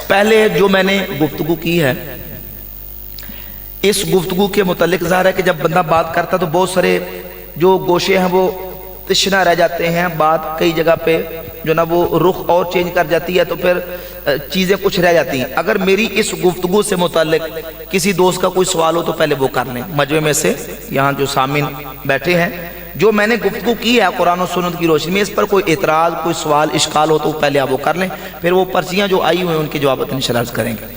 پہلے جو میں نے گفتگو کی ہے اس گفتگو کے متعلق ظاہر ہے کہ جب بندہ بات کرتا تو بہت سارے جو گوشے ہیں وہ تشنا رہ جاتے ہیں، بات کئی جگہ پہ جو نا وہ رخ اور چینج کر جاتی ہے تو پھر چیزیں کچھ رہ جاتی ہیں۔ اگر میری اس گفتگو سے متعلق کسی دوست کا کوئی سوال ہو تو پہلے وہ کر لیں، مجمع میں سے یہاں جو سامعین بیٹھے ہیں، جو میں نے گفتگو کی ہے قرآن و سنت کی روشنی میں، اس پر کوئی اعتراض، کوئی سوال، اشکال ہو تو پہلے آپ وہ کر لیں، پھر وہ پرچیاں جو آئی ہوئے ہیں ان کے جواب انشاءاللہ عرض کریں گے۔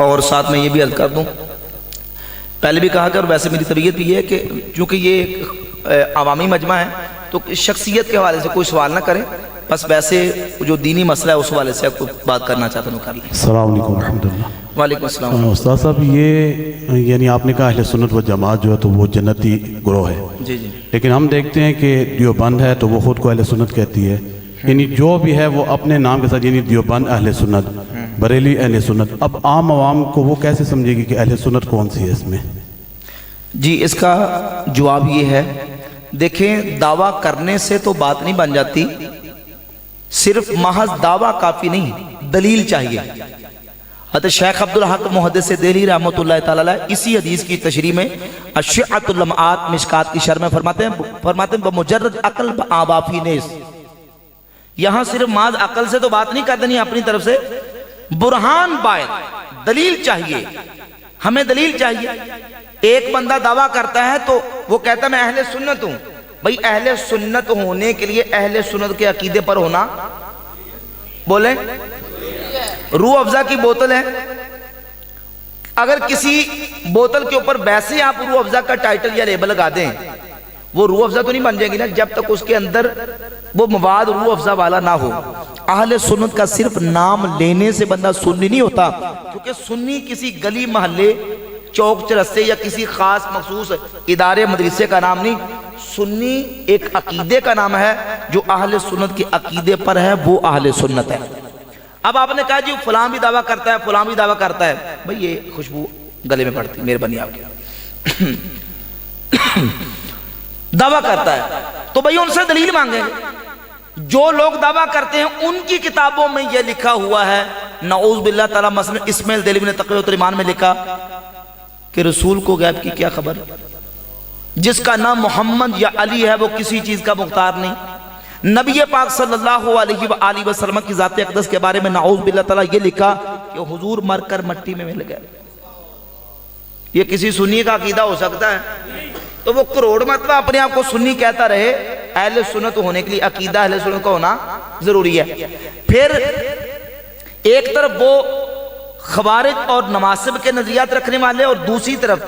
اور ساتھ میں یہ بھی عرض کر دوں، پہلے بھی کہا کہ اور ویسے میری طبیعت بھی ہے کہ چونکہ یہ ایک عوامی مجمع ہے تو شخصیت کے حوالے سے کوئی سوال نہ کریں، بس ویسے جو دینی مسئلہ ہے اس حوالے سے آپ کو بات کرنا چاہتا ہوں کر لیں۔ السلام علیکم ورحمۃ اللہ۔ وعلیکم السلام۔ استاد صاحب، یہ یعنی آپ نے کہا اہل سنت و جماعت جو ہے تو وہ جنتی گروہ ہے، جی جی، لیکن ہم دیکھتے ہیں کہ دیوبند ہے تو وہ خود کو اہل سنت کہتی ہے، یعنی جو بھی ہے وہ اپنے نام کے ساتھ، یعنی دیوبند اہل سنت، بریلی اہل سنت۔ اب عام عوام کو وہ کیسے سمجھے گی کہ اہل سنت کون سی ہے اس میں؟ جی اس کا جواب یہ ہے، دیکھیں دعویٰ کرنے سے تو بات نہیں بن جاتی، صرف محض دعویٰ کافی نہیں، دلیل چاہیے۔ حضرت شیخ عبدالحق محدث دہلوی رحمۃ اللہ تعالی علیہ اسی حدیث کی تشریح میں اشعۃ اللمعات مشکات کی شرح میں فرماتے ہیں بمجرد عقل آبافی نیس، یہاں صرف محض عقل سے تو بات نہیں کر دینی، اپنی طرف سے برہان باید، دلیل چاہیے، ہمیں دلیل چاہیے۔ ایک بندہ دعویٰ کرتا ہے تو وہ کہتا ہے میں اہل سنت ہوں، بھئی اہل سنت ہونے کے لیے اہل سنت کے عقیدے پر ہونا، بولیں روح افزا کی بوتل ہے، اگر کسی بوتل کے اوپر ویسے آپ روح افزا کا ٹائٹل یا لیبل لگا دیں وہ روح افزا تو نہیں بن جائے گی نا جب تک اس کے اندر وہ مواد روح افزا والا نہ ہو۔ اہل سنت کا صرف نام لینے سے بندہ سنی نہیں ہوتا، کیونکہ سنی کسی گلی محلے چوک چرستے یا کسی خاص مخصوص ادارے مدرسے کا نام نہیں، سنی ایک عقیدے کا نام ہے، جو اہل سنت کے عقیدے پر ہے وہ اہل سنت ہے۔ اب آپ نے کہا جی فلاں بھی دعویٰ کرتا ہے، فلاں بھی دعویٰ کرتا ہے، بھئی یہ خوشبو گلے میں پڑتی، مہربانی آپ کی دعویٰ کرتا ہے تو بھئی ان سے دلیل مانگیں گے۔ جو لوگ دعویٰ کرتے ہیں ان کی کتابوں میں یہ لکھا ہوا ہے، نعوذ باللہ تعالیٰ، مثلا اسماعیل دہلوی نے تقویۃ الایمان میں لکھا کہ رسول کو غیب کی کیا خبر، جس کا نام محمد یا علی ہے وہ کسی چیز کا مختار نہیں۔ نبی پاک صلی اللہ علیہ وآلہ وسلم کی ذات اقدس کے بارے میں نعوذ باللہ تعالیٰ یہ لکھا کہ حضور مر کر مٹی میں مل گئے۔ یہ کسی سنی کا عقیدہ ہو سکتا ہے؟ تو وہ کروڑ مرتبہ اپنے آپ کو سنی کہتا رہے، اہل سنت ہونے کے لیے عقیدہ اہل سنت کا ہونا ضروری ہے۔ پھر ایک طرف وہ خوارج اور نواسب کے نظریات رکھنے والے، اور دوسری طرف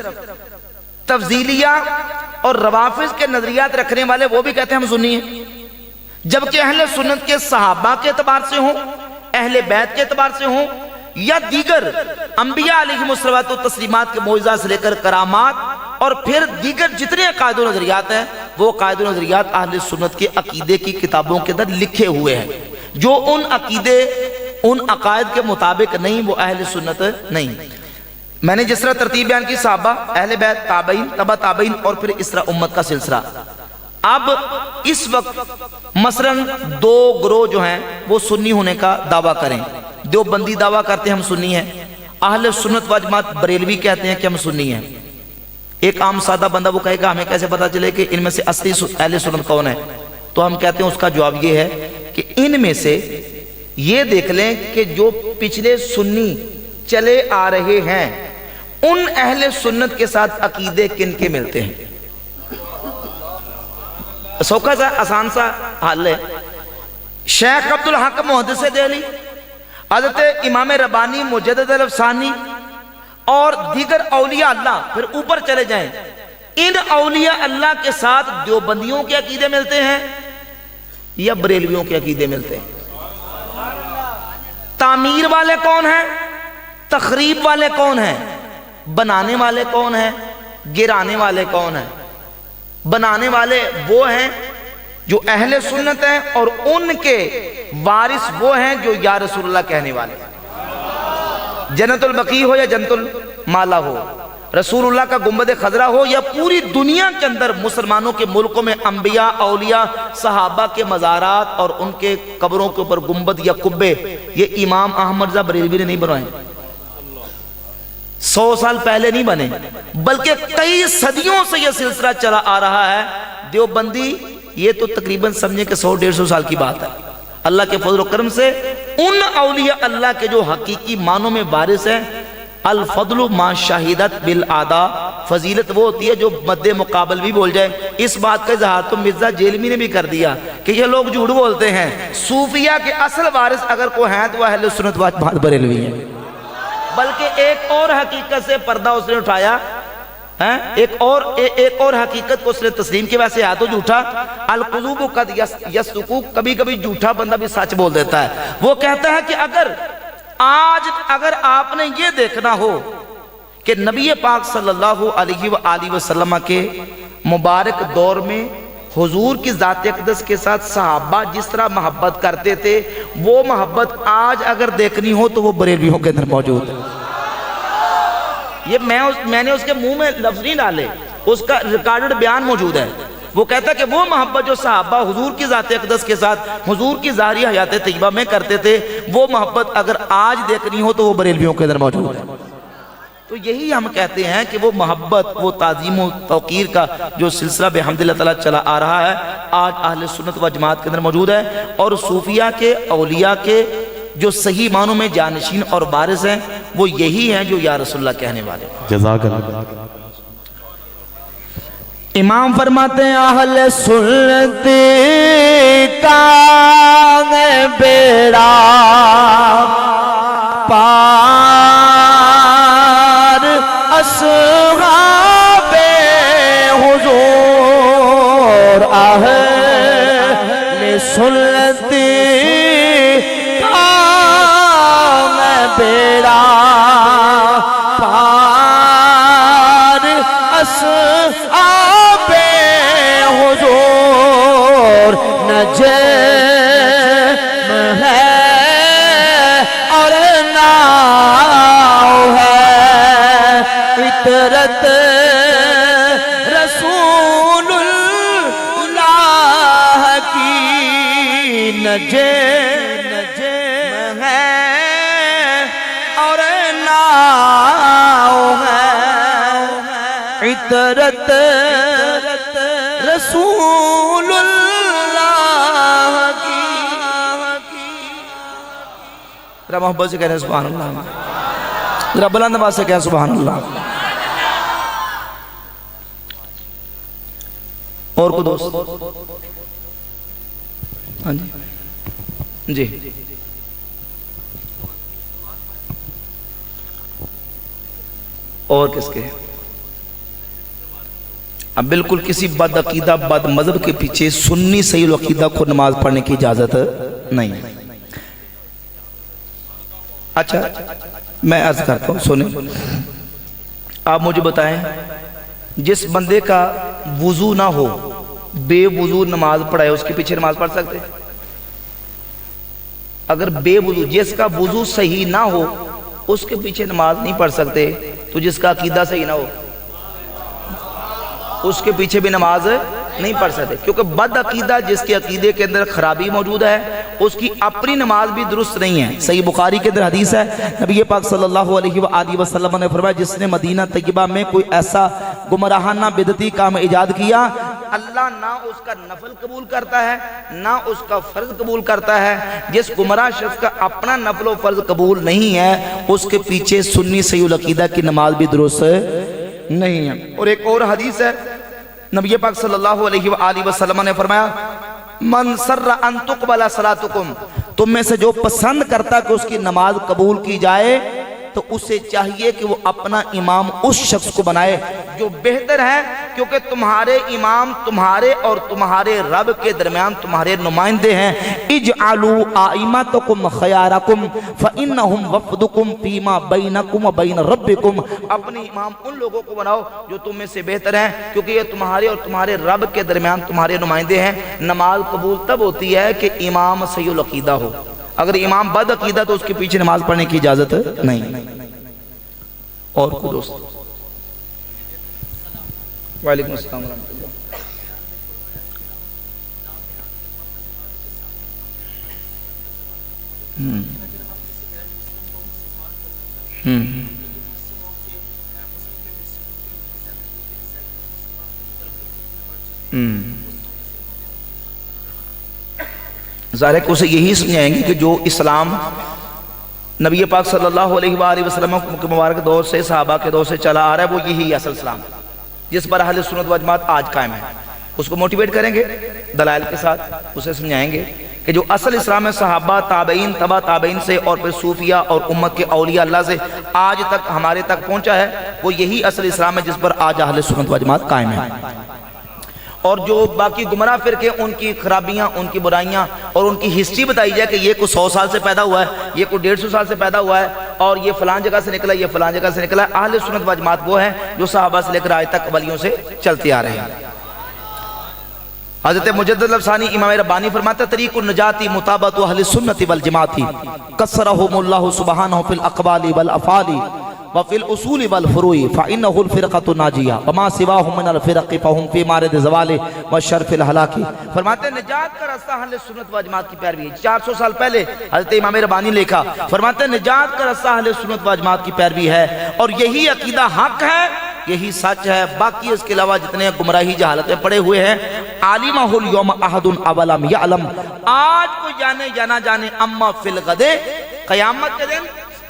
تفضیلیہ اور روافض کے نظریات رکھنے والے وہ بھی کہتے ہیں ہم سنی ہیں، جبکہ اہل سنت کے صحابہ کے اعتبار سے ہوں، اہل بیت کے اعتبار سے ہوں، یا دیگر انبیاء علیہم الصلوات و تسلیمات کے معجزات سے لے کر کرامات، اور پھر دیگر جتنے عقائد و نظریات ہیں وہ عقائد و نظریات اہل سنت کے عقیدے کی کتابوں کے اندر لکھے ہوئے ہیں، جو ان عقیدے ان عقائد کے مطابق نہیں وہ اہل سنت نہیں۔ میں نے جس طرح ترتیب بیان کی، صحابہ، اہل بیت، تابعین، تبع تابعین، اور پھر اس طرح امت کا سلسلہ۔ اب اس وقت مثلا دو گروہ جو ہیں وہ سنی ہونے کا دعویٰ کریں، دیوبندی دعویٰ کرتے ہیں ہم سنی ہیں، اہل سنت و جماعت بریلوی کہتے ہیں کہ ہم سنی ہیں۔ ایک عام سادہ بندہ وہ کہے گا ہمیں کیسے پتا چلے کہ ان میں سے اصلی اہل سنت کون ہے؟ تو ہم کہتے ہیں اس کا جواب یہ ہے کہ ان میں سے یہ دیکھ لیں کہ جو پچھلے سنی چلے آ رہے ہیں ان اہل سنت کے ساتھ عقیدے کن کے ملتے ہیں۔ سوکھا سا آسان سا حل ہے۔ شیخ عبدالحق محدث دہلوی، حضرت امام ربانی مجدد الافسانی اور دیگر اولیاء اللہ، پھر اوپر چلے جائیں، ان اولیاء اللہ کے ساتھ دیوبندیوں کے عقیدے ملتے ہیں یا بریلویوں کے عقیدے ملتے ہیں؟ تعمیر والے کون ہیں؟ تخریب والے کون ہیں؟ بنانے والے کون ہیں؟ گرانے والے کون ہیں؟ بنانے والے وہ ہیں جو اہل سنت ہیں، اور ان کے وارث وہ ہیں جو یا رسول اللہ کہنے والے ہیں، جنت البقیع ہو یا جنت المالا ہو۔ رسول اللہ کا گنبد خضرا ہو یا پوری دنیا کے اندر مسلمانوں کے ملکوں میں انبیاء اولیاء صحابہ کے مزارات اور ان کے قبروں کے اوپر گنبد یا قبے یہ امام احمد رضا بریلوی نے نہیں بنوائے، 100 سال پہلے نہیں بنے، بلکہ کئی صدیوں سے یہ سلسلہ چلا آ رہا ہے۔ دیوبندی یہ تو تقریباً سمجھیں کہ 100-150 سال کی بات ہے۔ اللہ کے فضل و کرم سے ان اولیاء اللہ کے جو حقیقی معنوں میں وارث ہیں، الفضل ما شاہدت بالعادا، فضیلت وہ ہوتی ہے جو مد مقابل بھی بول جائے۔ اس بات کا اظہار تو مرزا جیلمی نے بھی کر دیا کہ یہ لوگ جھوٹ بولتے ہیں، صوفیہ کے اصل وارث اگر کوئی ہیں تو وہ اہل سنت والجماعت بریلوی ہیں۔ بلکہ ایک اور حقیقت سے پردہ اس نے اٹھایا، ایک اور حقیقت کو اس نے تسلیم کی، ویسے ہے تو جھوٹا، القلوب قد یصدق، کبھی کبھی جھوٹا بندہ بھی سچ بول دیتا ہے۔ وہ کہتا ہے کہ اگر آپ نے یہ دیکھنا ہو کہ نبی پاک صلی اللہ علیہ وآلہ وسلم کے مبارک دور میں حضور کی ذات اقدس کے ساتھ صحابہ جس طرح محبت کرتے تھے، وہ محبت آج اگر دیکھنی ہو تو وہ بریلویوں کے اندر موجود ہے۔ یہ میں نے اس کے منہ میں لفظ نہیں ڈالے، اس کا ریکارڈڈ بیان موجود ہے۔ وہ کہتا ہے کہ وہ محبت جو صحابہ حضور کی ذات اقدس کے ساتھ حضور کی ظاہری حیات طیبہ میں کرتے تھے، وہ محبت اگر آج دیکھنی ہو تو وہ بریلویوں کے اندر موجود ہے۔ تو یہی ہم کہتے ہیں کہ وہ محبت، وہ تعظیم و توقیر کا جو سلسلہ بحمداللہ تعالیٰ چلا آ رہا ہے، آج اہل سنت و جماعت کے اندر موجود ہے، اور صوفیہ کے اولیاء کے جو صحیح معنوں میں جانشین اور وارث ہیں وہ یہی ہیں جو یا رسول اللہ کہنے والے۔ جزاک اللہ۔ امام فرماتے ہیں اہل سنت کا بیڑا پار اصحاب حضور، اہل سنت کا بیڑا پار اصحاب حضور، نجم ہے اور ناؤ ہے، فطرت رسول اللہ کی، نجم ہے اور ناؤ ہے، فطرت رسول اللہ کی۔ ذرا محبت سے کہہ رہے ہیں سبحان اللہ، ذرا بلند آواز سے کہہ سبحان اللہ۔ اور کو دوست؟ ہاں جی جی اور کس کے؟ اب بالکل کسی بد عقیدہ بد مذہب کے پیچھے سنی صحیح العقیدہ کو نماز پڑھنے کی اجازت نہیں۔ اچھا میں عرض کرتا ہوں، سنیں، آپ مجھے بتائیں، جس بندے کا وضو نہ ہو، بے وضو نماز پڑھائے، اس کے پیچھے نماز پڑھ سکتے؟ اگر بے وضو، جس کا وضو صحیح نہ ہو اس کے پیچھے نماز نہیں پڑھ سکتے، تو جس کا عقیدہ صحیح نہ ہو اس کے پیچھے بھی نماز نہیں پڑھ سکتے، کیونکہ بد عقیدہ جس کے عقیدے کے اندر خرابی موجود ہے اس کی اپنی نماز بھی درست نہیں ہے۔ صحیح بخاری کے اندر حدیث ہے، نبی پاک صلی اللہ علیہ وآلہ وسلم نے فرمایا جس نے مدینہ طیبہ میں کوئی ایسا گمراہانہ بدعتی کام ایجاد کیا، اللہ نہ اس کا نفل قبول کرتا ہے نہ اس کا فرض قبول کرتا ہے۔ جس گمراہ شخص کا اپنا نفل و فرض قبول نہیں ہے اس کے پیچھے سنی صحیح العقیدہ کی نماز بھی درست نہیں ہے۔ اور ایک اور حدیث ہے، نبی پاک صلی اللہ علیہ وآلہ وسلم نے فرمایا من سر ان تقبل صلاتکم، تم میں سے جو پسند کرتا کہ اس کی نماز قبول کی جائے تو اسے چاہیے کہ وہ اپنا امام اس شخص کو بنائے جو بہتر ہے، کیونکہ تمہارے امام تمہارے اور تمہارے رب کے درمیان تمہارے نمائندے ہیں۔ اجعلوا ائمتکم خیارکم فانہم وفدکم فیما بینکم وبین ربکم، اپنے امام ان لوگوں کو بناؤ جو تم میں سے بہتر ہیں، کیونکہ یہ تمہارے اور تمہارے رب کے درمیان تمہارے نمائندے ہیں۔ نماز قبول تب ہوتی ہے کہ امام صحیح العقیدہ ہو، اگر امام بد عقیدہ تو اس کے پیچھے نماز پڑھنے کی اجازت نہیں۔ اور کو دوست وعلیکم السلام ورحمۃ اللہ۔ ظاہر ہے کہ اسے یہی سمجھائیں گے کہ جو اسلام نبی پاک صلی اللہ علیہ وآلہ وسلم کے مبارک دور سے صحابہ کے دور سے چلا آ رہا ہے، وہ یہی اصل اسلام جس پر اہل سنت و جماعت آج قائم ہے۔ اس کو موٹیویٹ کریں گے دلائل کے ساتھ، اسے سمجھائیں گے کہ جو اصل اسلام ہے صحابہ، تابعین، تبع تابعین سے اور پھر صوفیہ اور امت کے اولیاء اللہ سے آج تک ہمارے تک پہنچا ہے، وہ یہی اصل اسلام ہے جس پر آج اہل سنت و جماعت قائم ہے۔ اور جو باقی گمراہ فرقے ان کی خرابیاں، ان کی برائیاں اور ان کی ہسٹری بتائی جائے کہ یہ کوئی 100 سال سے پیدا ہوا ہے، یہ کوئی 150 سال سے پیدا ہوا ہے اور یہ فلان جگہ سے نکلا، یہ فلان جگہ سے نکلا ہے، اہل سنت و جماعت وہ ہیں جو صحابہ سے لے کر آج تک ولیوں سے چلتے آ رہے ہیں۔ حضرت مجدد الافسانی امام ربانی فرماتے ہیں طریق النجاتی مطابقت اہل سنت والجماعتی کسرہم اللہ سبحانہ فی الاقوال والافعال وفی الاصول والفروع فانہ الفرقۃ الناجیہ وما سواہم من الفرق فہم فی مارد زوال والشرف الہلاک۔ فرماتے ہیں نجات کا راستہ اہل سنت والجماعت کی پیروی ہے۔ 400 سال پہلے حضرت امام ربانی لکھا، فرماتے ہیں نجات کا راستہ اہل سنت والجماعت کی پیروی ہے اور یہی عقیدہ حق ہے، یہی سچ ہے۔ باقی اس کے علاوہ جتنے گمراہی جہالت میں پڑے ہوئے ہیں، عالمہ الیوم احد اولم یعلم، آج کو جانے یا نہ جانے، اما فی الغد، قیامت کے دن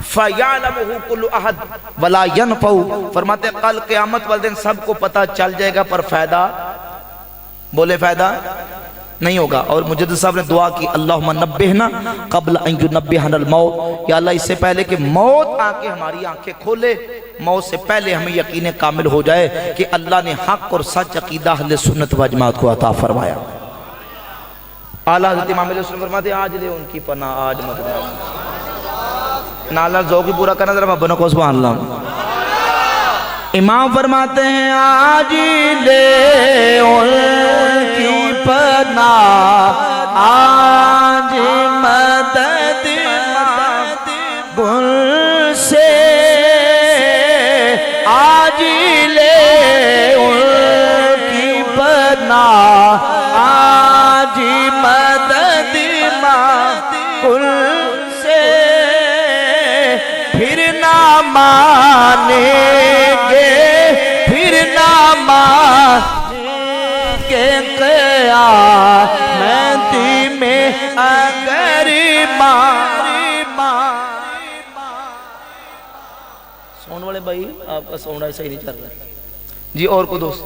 فَيَعْلَمُهُ كُلُّ أَحَدٍ وَلَا يَنْفَعُ، فرماتے ہیں کل قیامت والے دن سب کو پتہ چل جائے گا پر فائدہ، بولے فائدہ نہیں ہوگا۔ اور مجدد صاحب نے دعا کی اللہم نبہنا قبل ان ینبہنا الموت، یا اللہ اس سے پہلے کہ موت آ کے ہماری آنکھیں کھولے، موت سے پہلے ہمیں یقین کامل ہو جائے کہ اللہ نے حق اور سچ عقیدہ اہل سنت و جماعت کو عطا فرمایا۔ اعلیٰ حضرت امام علیہ السلام فرماتے ہیں آج لے ان کی پناہ آج مت لے، نالا ذوق پورا کرنا ذرا بنو کو سبحان اللہ۔ امام فرماتے ہیں آج لے ان کی پناہ آج مدد گل سے، آج لے ان کی پناہ آج مدد گل سے، پھر نہ مانیں گے، پھر نہ مانیں گے قیامت میں اگر ساؤنڈ والے بھائی آپ کا ساؤنڈ ایسا ہی نہیں چل رہا ہے جی۔ اور کو دوست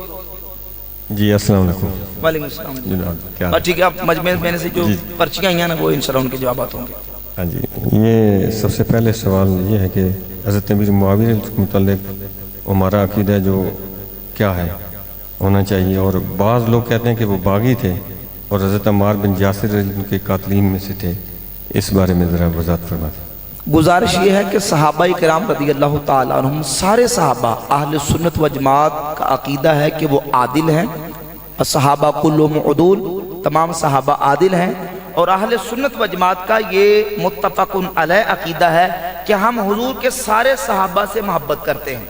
جی السلام علیکم۔ وعلیکم السلام جناب کیا؟ ٹھیک ہے، آپ مجمع میں سے جو پرچیاں آئی ہیں نا وہ انشاءاللہ ان کے جوابات ہوں گے۔ ہاں جی، یہ سب سے پہلے سوال یہ ہے کہ حضرت امیر معاویہ کے متعلق ہمارا عقیدہ جو کیا ہے ہونا چاہیے، اور بعض لوگ کہتے ہیں کہ وہ باغی تھے اور حضرت عمار بن یاسر کے قاتلین میں سے تھے، اس بارے میں ذرا وضاحت فرما دیں۔ گزارش یہ ہے کہ صحابہ کرام رضی اللہ تعالیٰ عنہم سارے صحابہ اہل سنت و جماعت کا عقیدہ ہے کہ وہ عادل ہیں، صحابہ کلہم عدول، تمام صحابہ عادل ہیں، اور اہل سنت و جماعت کا یہ متفق علیہ عقیدہ ہے کہ ہم حضور کے سارے صحابہ سے محبت کرتے ہیں۔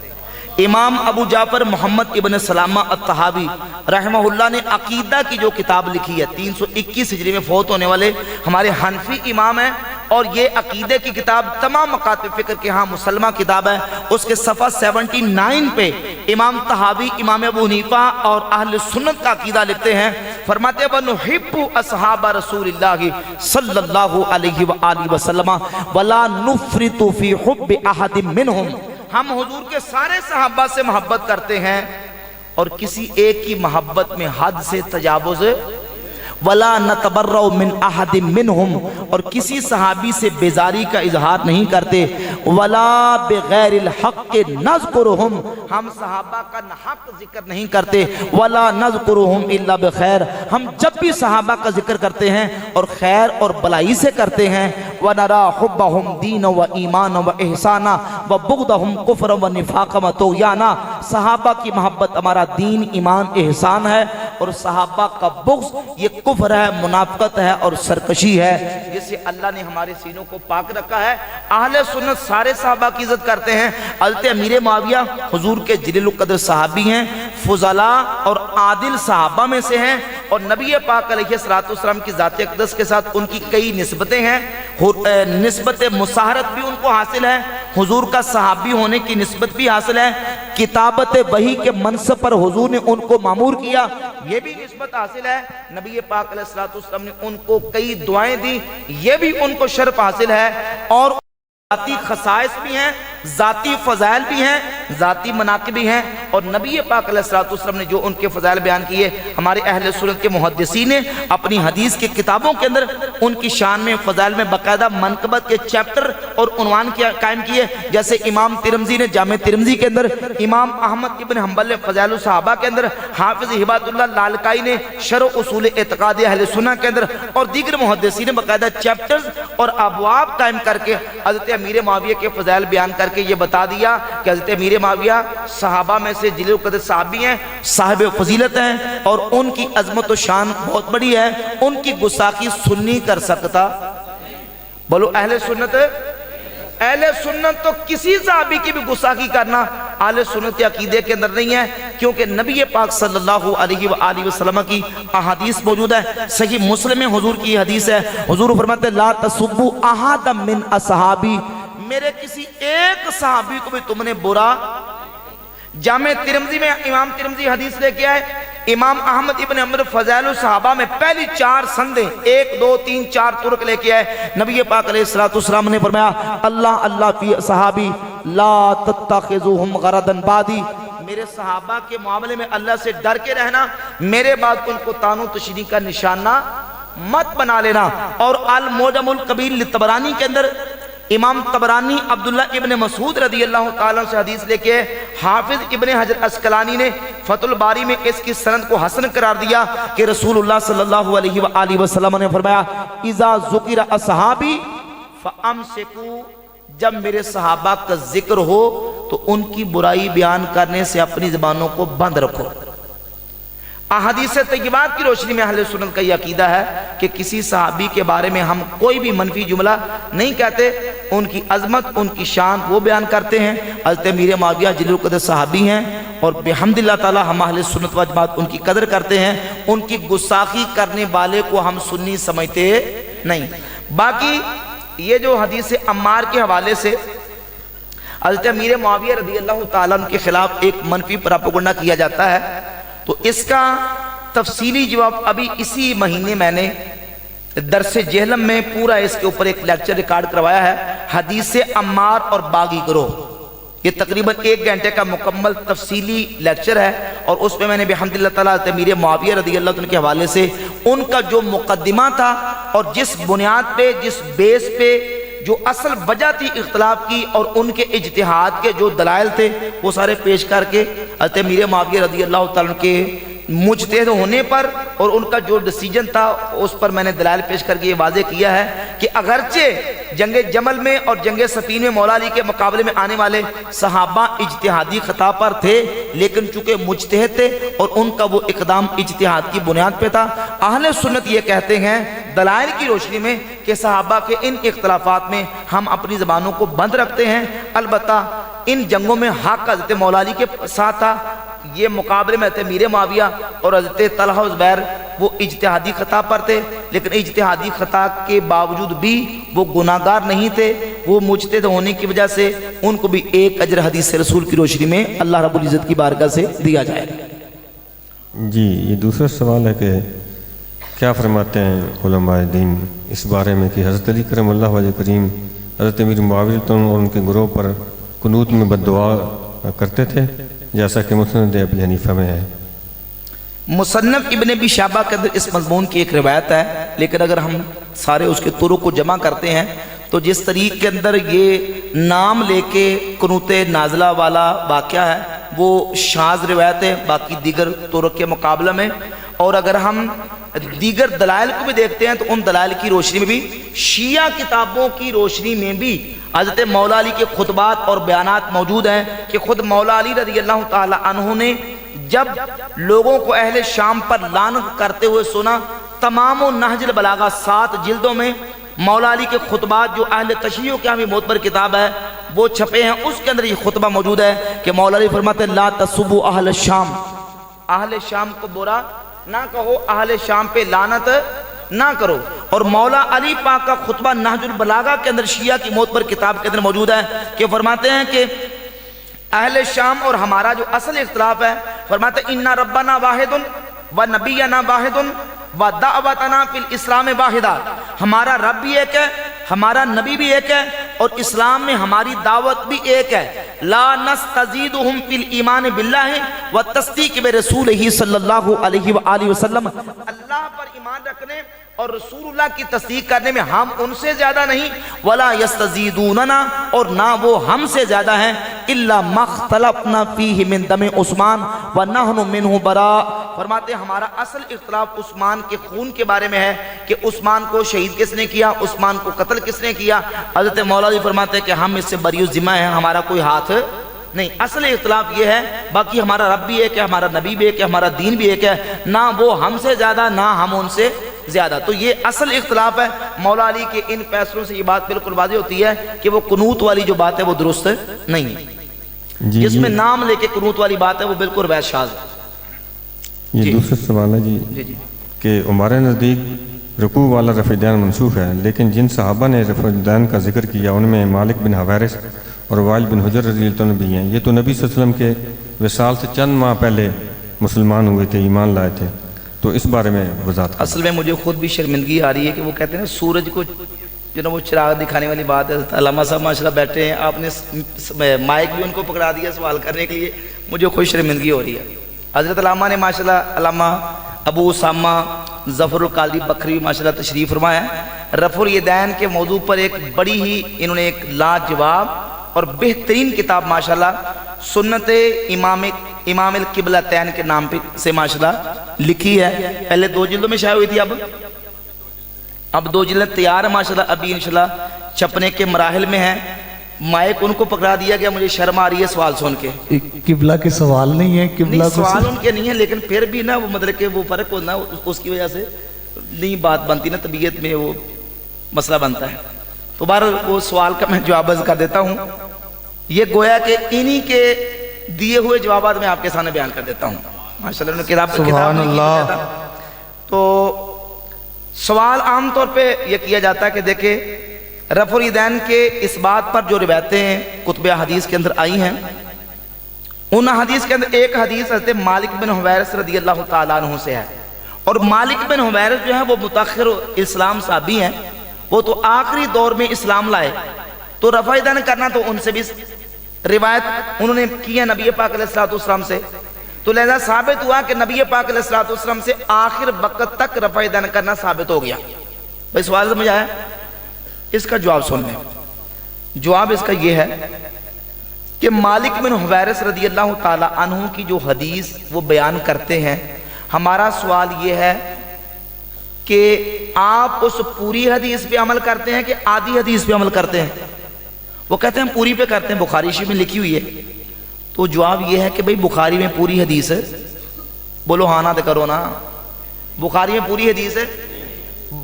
امام ابو جعفر محمد ابن سلامہ الطحاوی رحمہ اللہ نے عقیدہ کی جو کتاب لکھی ہے، 321 ہجری میں فوت ہونے والے ہمارے حنفی امام ہیں، اور یہ عقیدے کی کتاب تمام مکاتب فکر کے ہاں مسلمہ کتاب ہے۔ اس کے صفحہ 79 پہ امام طحاوی، امام ابو حنیفہ اور اہل سنت کا عقیدہ لکھتے ہیں، فرماتے ہیں وَنُحِبُّ أَصْحَابَ رَسُولِ اللَّهِ صلی اللہ علیہ وآلہ وسلم وَلَا نُفْرِطُ فِي حُبِّ أَحَدٍ مِّنْهُمْ، ہم حضور کے سارے صحابہ سے محبت کرتے ہیں اور کسی ایک کی محبت میں حد سے تجاوز، وَلَا نَتَبَرَّوْ مِنْ أَحَدٍ مِّنْهُمْ، اور کسی صحابی سے بیزاری کا اظہار نہیں کرتے، وَلَا بِغَيْرِ الْحَقِّ نَذْكُرُهُمْ، ہم صحابہ کا حق ذکر نہیں کرتے، وَلَا نَذْكُرُهُمْ إِلَّا بِخَيْرٍ، ہم جب بھی صحابہ کا ذکر کرتے ہیں اور خیر اور بلائی سے کرتے ہیں وَنَرَا حُبَّهُمْ دِينًا وَإِيمَانًا وَإِحْسَانًا وَبُغْضَهُمْ كُفْرًا وَنِفَاقًا وَطُغْيَانًا، صحابہ کی محبت ہمارا دین، ایمان، احسان ہے، اور صحابہ کا بغض یہ کفر ہے، منافقت ہے اور سرکشی ہے، جس سے اللہ نے ہمارے سینوں کو پاک رکھا ہے۔ اہل سنت سارے صحابہ کی عزت کرتے ہیں۔ حضرت امیر معاویہ حضور کے جلیل القدر صحابی ہیں، فضلاء اور عادل صحابہ میں سے ہیں، اور نبی پاک علیہ الصلوۃ والسلام کی ذات اقدس کے ساتھ ان کی کئی نسبتیں ہیں۔ نسبت مساہرت بھی ان کو حاصل ہے، حضور کا صحابی ہونے کی نسبت بھی حاصل ہے، کتابت وحی کے منصب پر حضور نے ان کو مامور کیا، یہ بھی نسبت حاصل ہے۔ نبی پاک علیہ الصلوۃ والسلام نے ان کو کئی دعائیں دی، یہ بھی ان کو شرف حاصل ہے، اور ذاتی خصائص بھی ہیں، ذاتی فضائل بھی ہیں، ذاتی مناقب بھی ہیں، اور نبی پاک علیہ الصلوۃ والسلام نے جو ان کے فضائل بیان کیے، ہمارے اہل سنت کے محدثین نے اپنی حدیث کی کتابوں کے اندر ان کی شان میں، فضائل میں باقاعدہ منقبت کے چیپٹر اور عنوان قائم کیے، جیسے امام ترمذی نے جامع ترمذی کے اندر، امام احمد ابن حنبل نے فضائل الصحابہ کے اندر، حافظ ہبات اللہ لالکائی نے شرح اصول اعتقاد اہل سنت کے اندر، اور دیگر محدثین نے باقاعدہ چیپٹرز اور ابواب قائم کر کے حضرت امیر معاویہ کے فضائل بیان کر کے یہ بتا دیا کہ حضرت امیر معاویہ صحابہ میں سے جلیل القدر صحابی ہیں، صاحب فضیلت ہیں، اور ان کی عظمت و شان بہت بڑی ہے، ان کی گستاخی سنی کر سکتا؟ بولو اہل سنت، اہل سنت تو کسی صحابی کی بھی گستاخی کرنا اہل سنت عقیدے کے اندر نہیں ہے، کیونکہ نبی پاک صلی اللہ علیہ وآلہ وسلم کی احادیث موجود ہے۔ صحیح مسلم میں حضور کی حدیث ہے، حضور فرماتے ہیں لا تسبوا احد من اصحابی، میرے کسی ایک صحابی کو بھی تم نے برا۔ جامع ترمذی میں امام ترمذی حدیث لے کے آئے، امام احمد ابن حنبل فضائل الصحابہ میں پہلی 4 سندیں 1 2 3 4 طرق لے کے آئے۔ نبی پاک علیہ الصلوۃ والسلام نے فرمایا اللہ اللہ فی صحابی لا تتخذوہم غرضا بعدی، میرے صحابہ کے معاملے میں اللہ سے ڈر کے رہنا، میرے بعد ان کو تان و تشنیع کا نشانہ مت بنا لینا۔ اور المعجم الکبیر للطبرانی کے اندر امام طبرانی عبداللہ ابن مسعود رضی اللہ تعالیٰ سے حدیث لے کے، حافظ ابن حجر اسقلانی نے فتح الباری میں اس کی سند کو حسن قرار دیا کہ رسول اللہ صلی اللہ علیہ وآلہ وسلم نے فرمایا اذا ذکر اصحابی فامسکوا، جب میرے صحابہ کا ذکر ہو تو ان کی برائی بیان کرنے سے اپنی زبانوں کو بند رکھو۔ احادیث طیبات کی روشنی میں اہل سنت کا یہ عقیدہ ہے کہ کسی صحابی کے بارے میں ہم کوئی بھی منفی جملہ نہیں کہتے، ان کی عظمت، ان کی شان وہ بیان کرتے ہیں۔ حضرت امیر معاویہ جلیل القدر صحابی ہیں، اور بحمد اللہ تعالی ہم اہل سنت و جماعت ان کی قدر کرتے ہیں، ان کی گستاخی کرنے والے کو ہم سنی سمجھتے نہیں۔ باقی یہ جو حدیث عمار کے حوالے سے حضرت امیر معاویہ رضی اللہ تعالیٰ عنہ کے خلاف ایک منفی پراپیگنڈا کیا جاتا ہے، تو اس کا تفصیلی جواب ابھی اسی مہینے میں نے درس جہلم میں پورا اس کے اوپر ایک لیکچر ریکارڈ کروایا ہے، حدیث عمار اور باغی گروہ۔ یہ تقریباً 1 گھنٹے کا مکمل تفصیلی لیکچر ہے، اور اس میں نے بحمد اللہ تعالیٰ امیر معاویہ رضی اللہ عنہ کے حوالے سے ان کا جو مقدمہ تھا، اور جس بنیاد پہ، جس بیس پہ، جو اصل وجہ تھی اختلاف کی، اور ان کے اجتہاد کے جو دلائل تھے وہ سارے پیش کر کے حضرت امیر معاویہ رضی اللہ تعالیٰ عنہ کے مجتہد ہونے پر اور ان کا جو ڈیسیجن تھا اس پر میں نے دلائل پیش کر کے یہ واضح کیا ہے کہ اگرچہ جنگ جمل میں اور جنگ صفین میں مولا علی کے مقابلے میں آنے والے صحابہ اجتہادی خطا پر تھے، لیکن چونکہ مجتہد تھے اور ان کا وہ اقدام اجتہاد کی بنیاد پہ تھا۔ اہل سنت یہ کہتے ہیں دلائل کی روشنی میں کہ صحابہ کے ان اختلافات میں ہم اپنی زبانوں کو بند رکھتے ہیں، البتہ ان جنگوں میں حق حضرت مولا علی کے ساتھ تھا، یہ مقابلے میں حضرت امیر معاویہ اور حضرت طلحہ و زبیر وہ اجتہادی خطا پر تھے، لیکن اجتہادی خطا کے باوجود بھی وہ گناہگار نہیں تھے، وہ مجتہد ہونے کی وجہ سے ان کو بھی ایک اجر حدیث رسول کی روشنی میں اللہ رب العزت کی بارگاہ سے دیا جائے۔ جی یہ دوسرا سوال ہے کہ کیا فرماتے ہیں علماء دین اس بارے میں کہ حضرت علی کرم اللہ وجہ کریم حضرت امیر معاویہ اور ان کے گروہ پر قنوت میں بد دعا کرتے تھے جیسا کہ مسند ابی حنیفہ میں ہے؟ مصنف ابن ابی شیبہ کے اندر اس مضمون کی ایک روایت ہے، لیکن اگر ہم سارے اس کے طرق کو جمع کرتے ہیں تو جس طریق کے اندر یہ نام لے کے قنوت نازلہ والا واقعہ ہے وہ شاذ روایت ہے باقی دیگر طرق کے مقابلہ میں، اور اگر ہم دیگر دلائل کو بھی دیکھتے ہیں تو ان دلائل کی روشنی میں بھی، شیعہ کتابوں کی روشنی میں بھی حضرت مولا علی کے خطبات اور بیانات موجود ہیں کہ خود مولا علی رضی اللہ تعالی عنہ نے جب لوگوں کو اہل شام پر لعنت کرتے ہوئے سنا، تمام نہج البلاغہ 7 جلدوں میں مولا علی کے خطبات جو اہل تشیع کے ہمیں معتبر کتاب ہے وہ چھپے ہیں، اس کے اندر یہ خطبہ موجود ہے کہ مولا علی فرماتے ہیں لا تسبوا اہل الشام، اہل شام کو برا نہ کہو، اہل شام پہ لعنت نہ کرو۔ اور مولا علی پاک کا خطبہ نہج البلاغہ کے اندر شیعہ کی معتبر کتاب کے اندر موجود ہے کہ فرماتے ہیں کہ اہل شام اور ہمارا جو اصل اختلاف ہے، فرماتے ہیں اِنَّ رَبَّنَا وَاحِدٌ وَنَبِيَّنَا وَاحِدٌ وَدَعْوَتَنَا فِي الْإِسْلَامِ وَاحِدًا، ہمارا رب بھی ایک ہے، ہمارا نبی بھی ایک ہے، اور اسلام میں ہماری دعوت بھی ایک ہے۔ لا نستزیدہم فی الایمان باللہ والتصدیق برسولہ صلی اللہ علیہ وآلہ وسلم، اللہ پر ایمان رکھنے اور رسول اللہ کی تصدیق کرنے میں ہم ان سے زیادہ نہیں، ولا یستزیدوننا، اور نہ وہ ہم سے زیادہ ہیں، الا ما اختلفنا فیہ من دم عثمان ونحن منہ براء، فرماتے ہیں ہمارا اصل اختلاف عثمان کے خون کے بارے میں ہے کہ عثمان کو شہید کس نے کیا، عثمان کو قتل کس نے کیا۔ حضرت مولا علی فرماتے ہیں کہ ہم اس سے بری الذمہ ہیں، ہمارا کوئی ہاتھ نہیں، اصل اختلاف یہ ہے، باقی ہمارا رب بھی ایک ہے، ہمارا نبی بھی ایک ہے، ہمارا دین بھی ایک ہے، نہ وہ ہم سے زیادہ نہ ہم ان سے زیادہ۔ تو یہ اصل اختلاف ہے۔ مولا علی کے ان فیصلوں سے یہ بات بالکل واضح ہوتی ہے کہ وہ قنوت والی جو بات ہے وہ درست نہیں ہے، جس میں نام لے کے قنوت والی بات ہے وہ بالکل روایت شاذ ہے۔ یہ دوسرا سوال ہے جی کہ ہمارے نزدیک رکوع والا رفع دین منسوخ ہے، لیکن جن صحابہ نے رفع دین کا ذکر کیا ان میں مالک بن حویرث اور وائل بن حجر رضی اللہ عنہ بھی ہیں، یہ تو نبی صلی اللہ علیہ وسلم کے وصال سے چند ماہ پہلے مسلمان ہوئے تھے، ایمان لائے تھے، تو اس بارے میں وضاحت۔ اصل میں مجھے خود بھی شرمندگی آ رہی ہے کہ وہ کہتے ہیں نا سورج کو جو نا وہ چراغ دکھانے والی بات ہے، علامہ صاحب ماشاءاللہ بیٹھے ہیں، آپ نے مائک بھی ان کو پکڑا دیا سوال کرنے کے لیے، مجھے خود شرمندگی ہو رہی ہے۔ حضرت علامہ نے ماشاءاللہ علامہ ابو اسامہ ظفر القادری بکری ماشاءاللہ تشریف فرمایا ہے، رفع الیدین کے موضوع پر ایک بڑی ہی انہوں نے ایک لاجواب اور بہترین کتاب ماشاءاللہ سنت امام القبلتین کے نام پہ سے ماشاءاللہ لکھی ہے، پہلے 2 جلدوں میں شائع ہوئی تھی، اب 2 جلدیں تیار ہے ماشاءاللہ، ابھی انشاءاللہ چھپنے کے مراحل میں ہیں۔ مائک ان کو پکڑا دیا گیا، مجھے شرم آ رہی ہے سوال سن کے۔ قبلہ کے سوال نہیں ہے، قبلہ نہیں سوال ان کے نہیں ہے، لیکن پھر بھی نا وہ مطلب کہ وہ فرق ہونا اس کی وجہ سے نہیں بات بنتی نا، طبیعت میں وہ مسئلہ بنتا ہے۔ تو بہرحال وہ سوال کا میں جواب کر دیتا ہوں، یہ گویا کہ انہی کے دیے ہوئے جوابات میں آپ کے سامنے بیان کر دیتا ہوں ماشاءاللہ۔ انہوں نے کتاب سبحان اللہ۔ تو سوال عام طور پہ یہ کیا جاتا ہے کہ دیکھیں رفع الیدین کے اس بات پر جو روایتیں کتب حدیث کے اندر آئی ہیں، ان حدیث کے اندر ایک حدیث حضرت مالک بن حویرث رضی اللہ تعالیٰ عنہ سے ہے، اور مالک بن حویرث جو ہے وہ متاخر اسلام صحابی ہیں، وہ تو آخری دور میں اسلام لائے، تو رفع الیدین کرنا تو ان سے بھی روایت انہوں نے کی ہے نبی پاک علیہ السلام سے، تو لہذا ثابت ہوا کہ نبی پاک علیہ السلام سے آخر وقت تک رفع الیدین کرنا ثابت ہو گیا۔ بھائی سوال سمجھ آیا؟ اس کا جواب سن لیں۔ جواب اس کا یہ ہے کہ مالک بن حویرث رضی اللہ تعالی عنہ کی جو حدیث وہ بیان کرتے ہیں، ہمارا سوال یہ ہے کہ آپ اس پوری حدیث پہ عمل کرتے ہیں کہ آدھی حدیث پہ عمل کرتے ہیں؟ وہ کہتے ہیں پوری پہ کرتے ہیں، بخاری شریف میں لکھی ہوئی ہے۔ تو جواب یہ ہے کہ بھئی بخاری میں پوری حدیث ہے، بولو ہاں نہ کرو نا، بخاری میں پوری حدیث ہے؟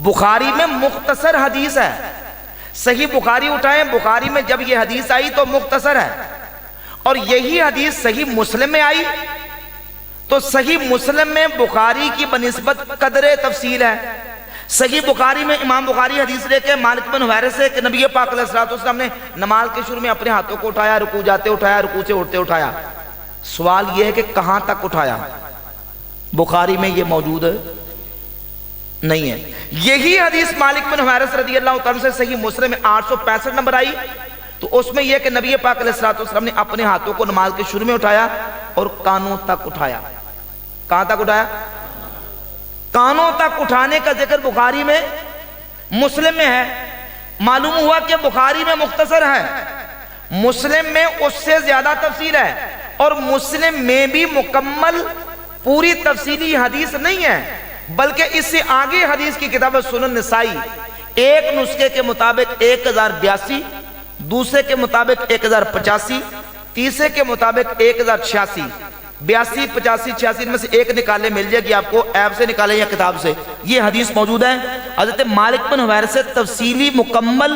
بخاری میں مختصر حدیث ہے، صحیح بخاری اٹھائیں، بخاری میں جب یہ حدیث آئی تو مختصر ہے، اور یہی حدیث صحیح مسلم میں آئی تو صحیح مسلم میں بخاری کی بنسبت قدر تفصیل ہے۔ صحیح بخاری میں امام بخاری حدیث لے کے مالک بن حویرث سے کہ نبی پاک علیہ السلام نے نماز کے شروع میں اپنے ہاتھوں کو اٹھایا، رکوع جاتے اٹھایا، رکوع سے اٹھتے اٹھایا۔ سوال یہ ہے کہ کہاں تک اٹھایا؟ بخاری میں یہ موجود نہیں ہے۔ یہی حدیث مالک بن حویرث رضی اللہ عنہ سے صحیح مسلم میں 865 نمبر آئی، تو اس میں یہ کہ نبی پاک علیہ السلام نے اپنے ہاتھوں کو نماز کے شروع میں اٹھایا اور کانوں تک اٹھایا۔ کہاں تک اٹھایا؟ کانوں تک اٹھانے کا ذکر بخاری میں مسلم میں ہے۔ معلوم ہوا کہ بخاری میں مختصر ہے، مسلم میں اس سے زیادہ تفصیل ہے، اور مسلم میں بھی مکمل پوری تفصیلی حدیث نہیں ہے، बल्कि इससे आगे हदीस की किताब सुनन नसाई एक नुस्खे के मुताबिक 1082, दूसरे के मुताबिक 1085, तीसरे के मुताबिक 1086, 82, 85, 86 में से एक निकाले मिल जाएगी आपको, ऐप से निकाले या किताब से, ये हदीस मौजूद है। हज़रत मालिक बिन हुवैरिस से तफसीली मुकम्मल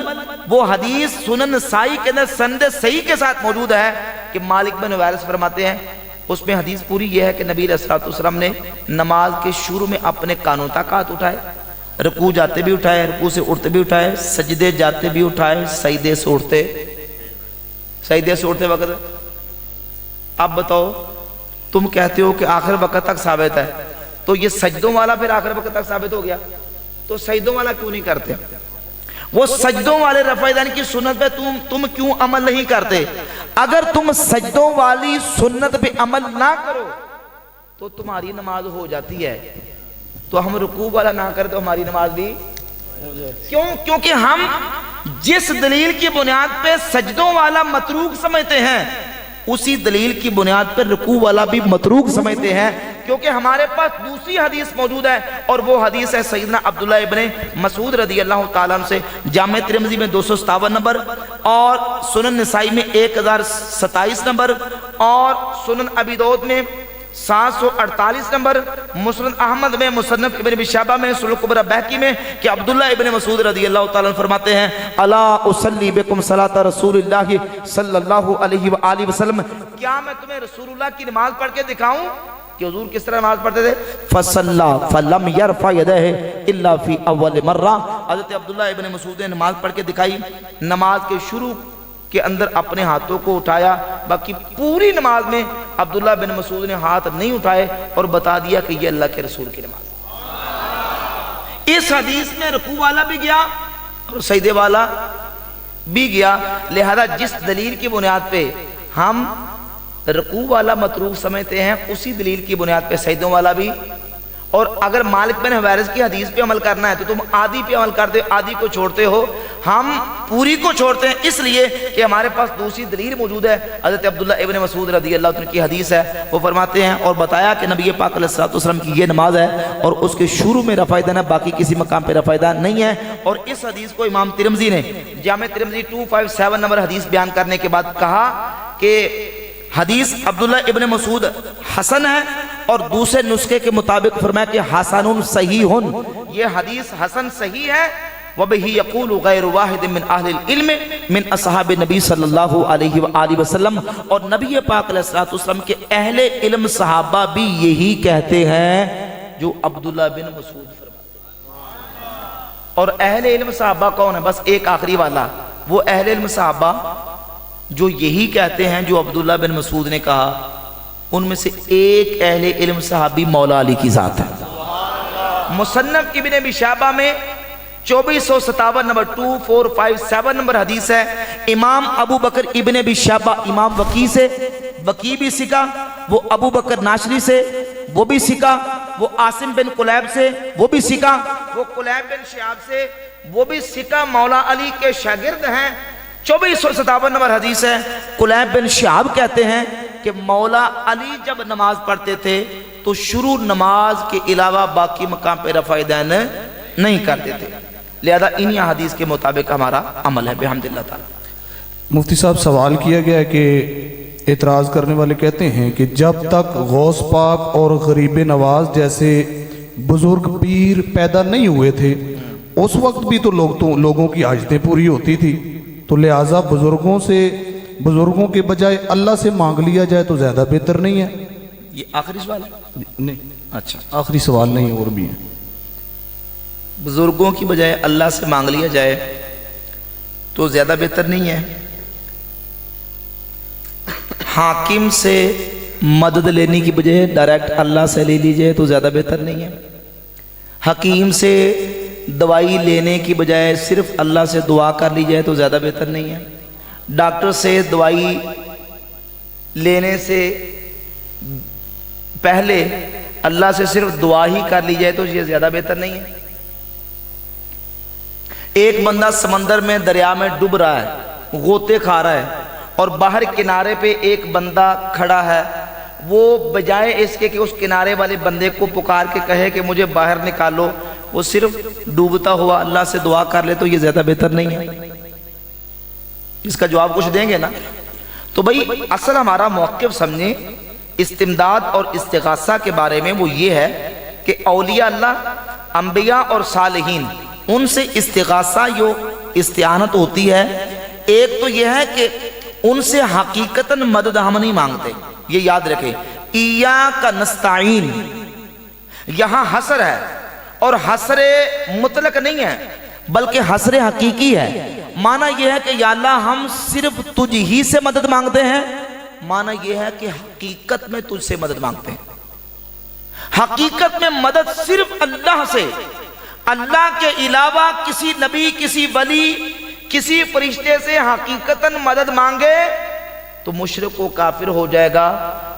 वो हदीस सुनन नसाई के अंदर संद सही के साथ मौजूद है कि मालिक बिन हुवैरिस फरमाते हैं, उसमें हदीस पूरी ये है कि नबी अलैहिस्सलातु वस्सलाम ने नमाज के शुरू में अपने कानों तक हाथ उठाए, रुकू जाते भी उठाए, रुकू से उठते भी उठाए, सजदे जाते भी उठाए, सजदे से उठते वक्त। अब बताओ, तुम कहते हो कि आखिर वक्त तक साबित है, तो ये सजदों वाला फिर आखिर वक्त तक साबित हो गया, तो सजदों वाला क्यों नहीं करते? वो सजदों वाले रफ़ाइदान की सुन्नत पे तुम क्यों अमल नहीं करते? अगर तुम सजदों वाली सुन्नत पे अमल ना करो तो तुम्हारी नमाज हो जाती है, तो हम रुकू वाला ना करें तो हमारी नमाज भी क्यों? क्योंकि हम जिस दलील की बुनियाद पे सजदों वाला मतरूक समझते हैं उसी दलील की बुनियाद पर रुकू वाला भी मतरूक समझते हैं, क्योंकि हमारे पास दूसरी हदीस मौजूद है और वो हदीस है सैयदना अब्दुल्लाह इब्ने मसूद रदी अल्लाह ताला अन्हु से, जामे तिरमिज़ी में 257 नंबर और सुनन नसाई में 1027 नंबर और सुनन अबी दाऊद में 748 नंबर, मुस्नद अहमद में, मुसन्नफ इब्न अबी शैबा में, सुनन कुबरा बैहकी में कि अब्दुल्लाह इब्ने मसूद रज़ी अल्लाह ताला अन्हु फरमाते हैं, अला उसल्ली बिकुम सलात रसूलिल्लाह सल्लल्लाहु अलैहि व आलिहि वसल्लम, क्या मैं तुम्हें रसूलुल्लाह की नमाज पढ़ के दिखाऊं कि हुजूर किस तरह नमाज पढ़ते थे? फसल्ला फलम यरफा यदैहि इल्ला फी अव्वल मर्रा। हज़रत अब्दुल्लाह इब्ने मसूद ने नमाज पढ़ के दिखाई, नमाज के शुरू के अंदर अपने हाथों को उठाया, बाकी पूरी नमाज में अब्दुल्लाह बिन मसूद ने हाथ नहीं उठाए और बता दिया कि ये अल्लाह के रसूल की नमाज। इस हदीस में रुकू वाला भी गया और सजदे वाला भी गया, लिहाजा जिस दलील की बुनियाद पे हम रुकू वाला मतरूक समझते हैं उसी दलील की बुनियाद पे सजदों वाला भी। और अगर मालिक बिन हुवैरिस की हदीस पे अमल करना है तो तुम आधी पे अमल करते हो, आधी को छोड़ते हो, हम पूरी को छोड़ते हैं इसलिए कि हमारे पास दूसरी दलील मौजूद है। हज़रत अब्दुल्लाह इब्ने मसूद रज़ी अल्लाह अन्हु की हदीस है, वो फरमाते हैं और बताया कि नबी पाक अलैहिस्सलातु वस्सलाम की ये नमाज है और उसके शुरू में रफ़ाइदान है, बाकी किसी मकाम पे रफ़ाइदान नहीं है। और इस हदीस को इमाम तिरमिज़ी ने जामे तिरमिज़ी 257 नंबर हदीस बयान करने के बाद कहा कि हदीस अब्दुल्लाह इब्ने मसूद हसन है और दूसरे नुस्खे के मुताबिक फरमाया कि हसनुन सहीहुन, ये हदीस हसन सही है। वबिही यक़ूलु गैरु वाहिद मिन अहलिल इल्म मिन असहाब नबी सल्लल्लाहु अलैहि व आलिहि वसल्लम, और नबी पाक अलैहिस्सलातु वस्सलाम के अहले इल्म सहाबा भी यही कहते हैं जो अब्दुल्लाह बिन मसूद फरमाते। और अहले इल्म सहाबा कौन है? बस एक आखिरी वाला, वो अहले इल्म सहाबा जो यही कहते हैं जो अब्दुल्लाह बिन मसूद ने कहा, उनमें से एक अहले इल्म सहाबी मौला अली की जात है। मुसन्नफ इब्न अबी शैबा में 2457 नंबर 2457 नंबर हदीस है। इमाम अबू बकर इब्न अबी शैबा इमाम वकी से, वकी भी सीखा, वो अबू बकर नाशरी से वो भी सीखा, वो आसिम बिन कुलैब से वो भी सीखा, वो कुलैब बिन शिहाब से वो भी सीखा, मौला अली के शागिर्द हैं। 2457 नंबर हदीस है। कुलैब बिन शिहाब कहते हैं कि मौला अली जब नमाज पढ़ते थे तो शुरू नमाज के अलावा बाकी मकाम पे रफ़ाइदान नहीं करते थे, लिहाजा इन्हीं हदीस के मुताबिक हमारा अमल है बिहम्दिल्लाह ताला। मुफ्ती साहब, सवाल किया गया कि एतराज़ करने वाले कहते हैं कि जब तक गौस पाक और गरीब नवाज जैसे बुजुर्ग पीर पैदा नहीं हुए थे उस वक्त भी तो लोगों की हाजतें पूरी होती थी, तो लिहाजा बुजुर्गों के बजाय अल्लाह से मांग लिया जाए तो ज़्यादा बेहतर नहीं है? ये आखिरी सवाल है? नहीं, अच्छा, आखिरी सवाल नहीं, और भी है। बुजुर्गों की बजाय अल्लाह से मांग लिया जाए तो ज़्यादा बेहतर नहीं है? हाकिम से मदद लेने की बजाय डायरेक्ट अल्लाह से ले लीजिए तो ज़्यादा बेहतर नहीं है? हकीम से दवाई लेने की बजाय सिर्फ अल्लाह से दुआ कर ली जाए तो ज़्यादा बेहतर नहीं है? डॉक्टर से दवाई लेने से पहले अल्लाह से सिर्फ दुआ ही कर ली जाए तो ये ज़्यादा बेहतर नहीं है? एक बंदा समंदर में दरिया में डूब रहा है, गोते खा रहा है, और बाहर किनारे पे एक बंदा खड़ा है, وہ بجائے اس کے کہ اس کنارے والے بندے کو پکار کے کہے کہ مجھے باہر نکالو، وہ صرف ڈوبتا ہوا اللہ سے دعا کر لے، تو یہ زیادہ بہتر نہیں ہے؟ اس کا جواب کچھ دیں گے نا؟ تو بھئی اصل ہمارا موقف سمجھیں استمداد اور استغاثہ کے بارے میں، وہ یہ ہے کہ اولیاء اللہ، انبیاء اور صالحین، ان سے استغاثہ جو استعانت ہوتی ہے، ایک تو یہ ہے کہ ان سے حقیقتاً مدد ہم نہیں مانگتے، یہ یاد رکھیں، ایاک نستعین، یہاں حصر ہے، اور حصر مطلق نہیں ہے بلکہ حصر حقیقی ہے۔ معنی یہ ہے کہ یا اللہ ہم صرف تجھ ہی سے مدد مانگتے ہیں، معنی یہ ہے کہ حقیقت میں تجھ سے مدد مانگتے ہیں، حقیقت میں مدد صرف اللہ سے، اللہ کے علاوہ کسی نبی، کسی ولی، کسی فرشتے سے حقیقتاً مدد مانگے تو مشرک و کافر ہو جائے گا،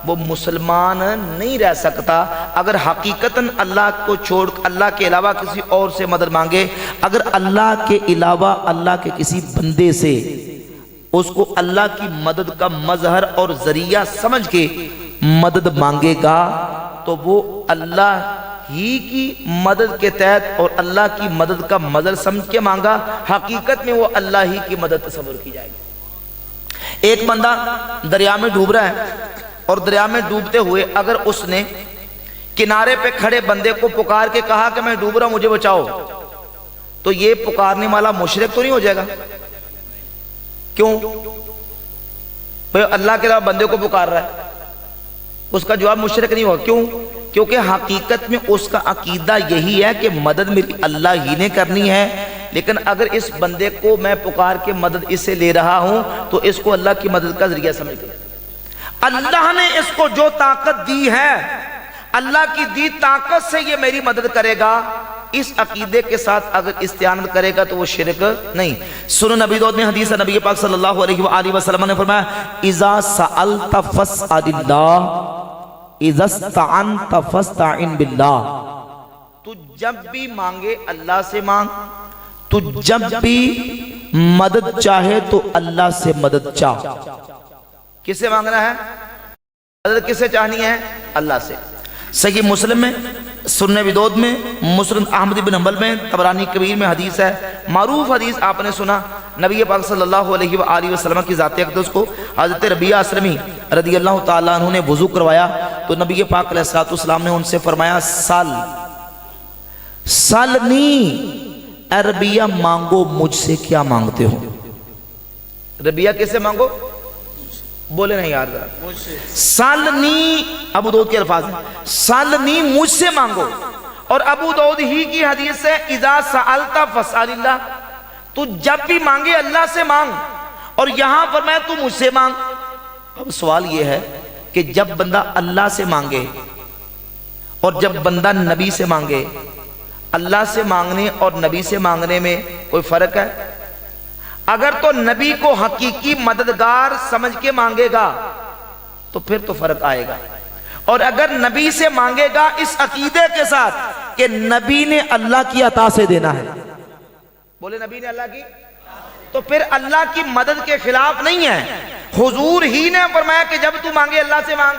وہ مسلمان نہیں رہ سکتا۔ اگر حقیقتاً اللہ کو چھوڑ اللہ کے علاوہ کسی اور سے مدد مانگے، اگر اللہ کے علاوہ اللہ کے کسی بندے سے اس کو اللہ کی مدد کا مظہر اور ذریعہ سمجھ کے مدد مانگے گا تو وہ اللہ ہی کی مدد کے تحت اور اللہ کی مدد کا مظہر سمجھ کے مانگا، حقیقت میں وہ اللہ ہی کی مدد تصور کی جائے گی۔ ایک بندہ دریا میں ڈوب رہا ہے، اور دریا میں ڈوبتے ہوئے اگر اس نے کنارے پہ کھڑے بندے کو پکار کے کہا کہ میں ڈوب رہا ہوں مجھے بچاؤ، تو یہ پکارنے والا مشرک تو نہیں ہو جائے گا؟ کیوں؟ بھئی اللہ کے علاوہ بندے کو پکار رہا ہے، اس کا جواب مشرک نہیں ہوگا۔ کیوں؟ کیونکہ حقیقت میں اس کا عقیدہ یہی ہے کہ مدد میری اللہ ہی نے کرنی ہے، لیکن اگر اس بندے کو میں پکار کے مدد اس سے لے رہا ہوں تو اس کو اللہ کی مدد کا ذریعہ سمجھ لیں۔ اللہ نے اس کو جو طاقت دی ہے، اللہ کی دی طاقت سے یہ میری مدد کرے گا، اس عقیدے کے ساتھ اگر استعانت کرے گا تو وہ شرک نہیں۔ سنن نبی داؤد میں حدیث ہے، نبی پاک صلی اللہ علیہ وآلہ وسلم نے فرمایا اذا سألت فاسأل اللہ اذا استعنت فاستعن باللہ، تو جب بھی مانگے اللہ سے مانگ، تو جب بھی مدد چاہے تو اللہ سے مدد چاہ۔ کس سے مانگنا ہے؟ مدد کس سے چاہنی ہے؟ اللہ سے۔ صحیح مسلم میں، سنن ابی داؤد میں، مسند احمد بن حنبل میں، طبرانی کبیر میں حدیث ہے، معروف حدیث آپ نے سنا، نبی پاک صلی اللہ علیہ وآلہ وسلم کی ذات اقدس کو حضرت ربیعہ اسلمی رضی اللہ تعالیٰ عنہ نے وضو کروایا تو نبی پاک علیہ السلام نے ان سے فرمایا سالنی، اے ربیعہ مانگو مجھ سے کیا مانگتے ہو؟ ربیعہ کس سے مانگو؟ بولے نہیں یار ذرا، سالنی، ابو داؤد کے الفاظ ہیں، سالنی مجھ سے مانگو، اور ابو داؤد ہی کی حدیث ہے اذا سألت فاسأل اللہ، تو جب بھی مانگے اللہ سے مانگ، اور یہاں فرمایا تو مجھ سے مانگ۔ اب سوال یہ ہے کہ جب بندہ اللہ سے مانگے اور جب بندہ نبی سے مانگے، اللہ سے مانگنے اور نبی سے مانگنے میں کوئی فرق ہے؟ اگر تو نبی کو حقیقی مددگار سمجھ کے مانگے گا تو پھر تو فرق آئے گا، اور اگر نبی سے مانگے گا اس عقیدے کے ساتھ کہ نبی نے اللہ کی عطا سے دینا ہے، بولے نبی نے اللہ کی، تو پھر اللہ کی مدد کے خلاف نہیں ہے۔ حضور ہی نے فرمایا کہ جب تو مانگے اللہ سے مانگ،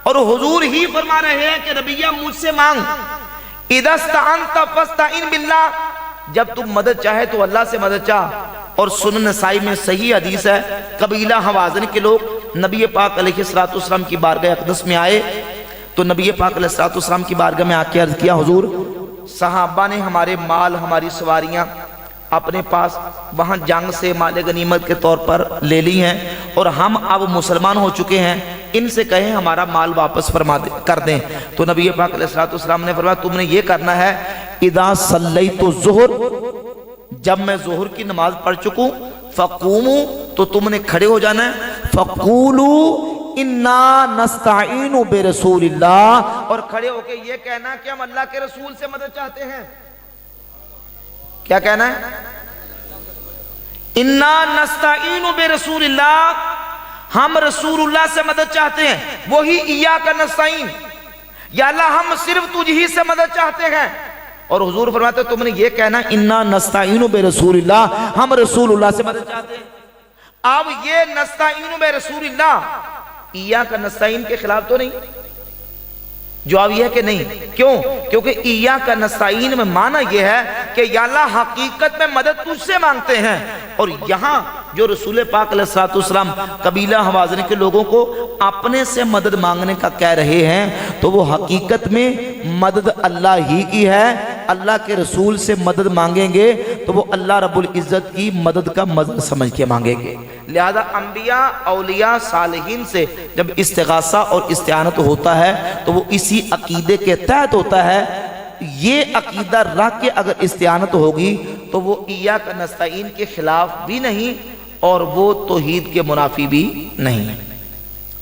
اور حضور ہی فرما رہے ہیں کہ ربیعہ مجھ سے مانگ، اذا استعنت فاستعن باللہ، جب تم مدد چاہے تو اللہ سے مدد چاہ۔ اور سنن نسائی میں صحیح حدیث ہے، قبیلہ حوازن کے لوگ نبی پاک علیہ السلام کی بارگاہ اقدس میں آئے تو نبی پاک علیہ السلام کی بارگاہ میں آ کے عرض کیا حضور صحابہ نے ہمارے مال، ہماری سواریاں اپنے پاس وہاں جنگ سے مال غنیمت کے طور پر لے لی ہیں، اور ہم اب مسلمان ہو چکے ہیں، ان سے کہیں ہمارا مال واپس کر دیں۔ تو نبی پاک علیہ السلام نے فرمایا تم نے یہ کرنا ہے اذا صلیت الظہر، جب میں ظہر کی نماز پڑھ چکوں، فقوموا، تو تم نے کھڑے ہو جانا ہے، فقولوا انا نستعین برسول اللہ، اور کھڑے ہو کے یہ کہنا کہ ہم اللہ کے رسول سے مدد چاہتے ہیں۔ کیا کہنا ہے؟ انا نستعین برسول اللہ، ہم رسول اللہ سے مدد چاہتے ہیں، وہی ایاک نستعین، یا اللہ ہم صرف تجھ ہی سے مدد چاہتے ہیں۔ اور حضور فرماتے تم نے یہ کہنا انا نستعین برسول اللہ، ہم رسول اللہ سے مدد چاہتے ہیں۔ اب یہ نستعین برسول اللہ इय्याका नस्तईन के खिलाफ तो नहीं? जवाब यह है कि नहीं। क्यों? क्योंकि इय्याका नस्तईन में माना यह है कि या अल्लाह हकीकत में मदद तुझसे मांगते हैं, और यहां जो रसूल पाक अलैहिस्सलाम कबीला हवाज़िन के लोगों को अपने से मदद मांगने का कह रहे हैं, तो वो हकीकत में मदद अल्लाह ही की है। अल्लाह के रसूल से मदद मांगेंगे तो वो अल्लाह रब्बुल इज़्ज़त की मदद का मदद समझ के मांगेंगे। लिहाजा अंबिया, औलिया, सालिहीन से जब इस्तिगासा और इस्तिआनत होता है तो वो इसी अकीदे के तहत होता है। ये अकीदा रख के अगर इस्तिआनत होगी तो वो इय्याका नस्तईन के खिलाफ भी नहीं और वो तौहीद के मुनाफी भी नहीं है।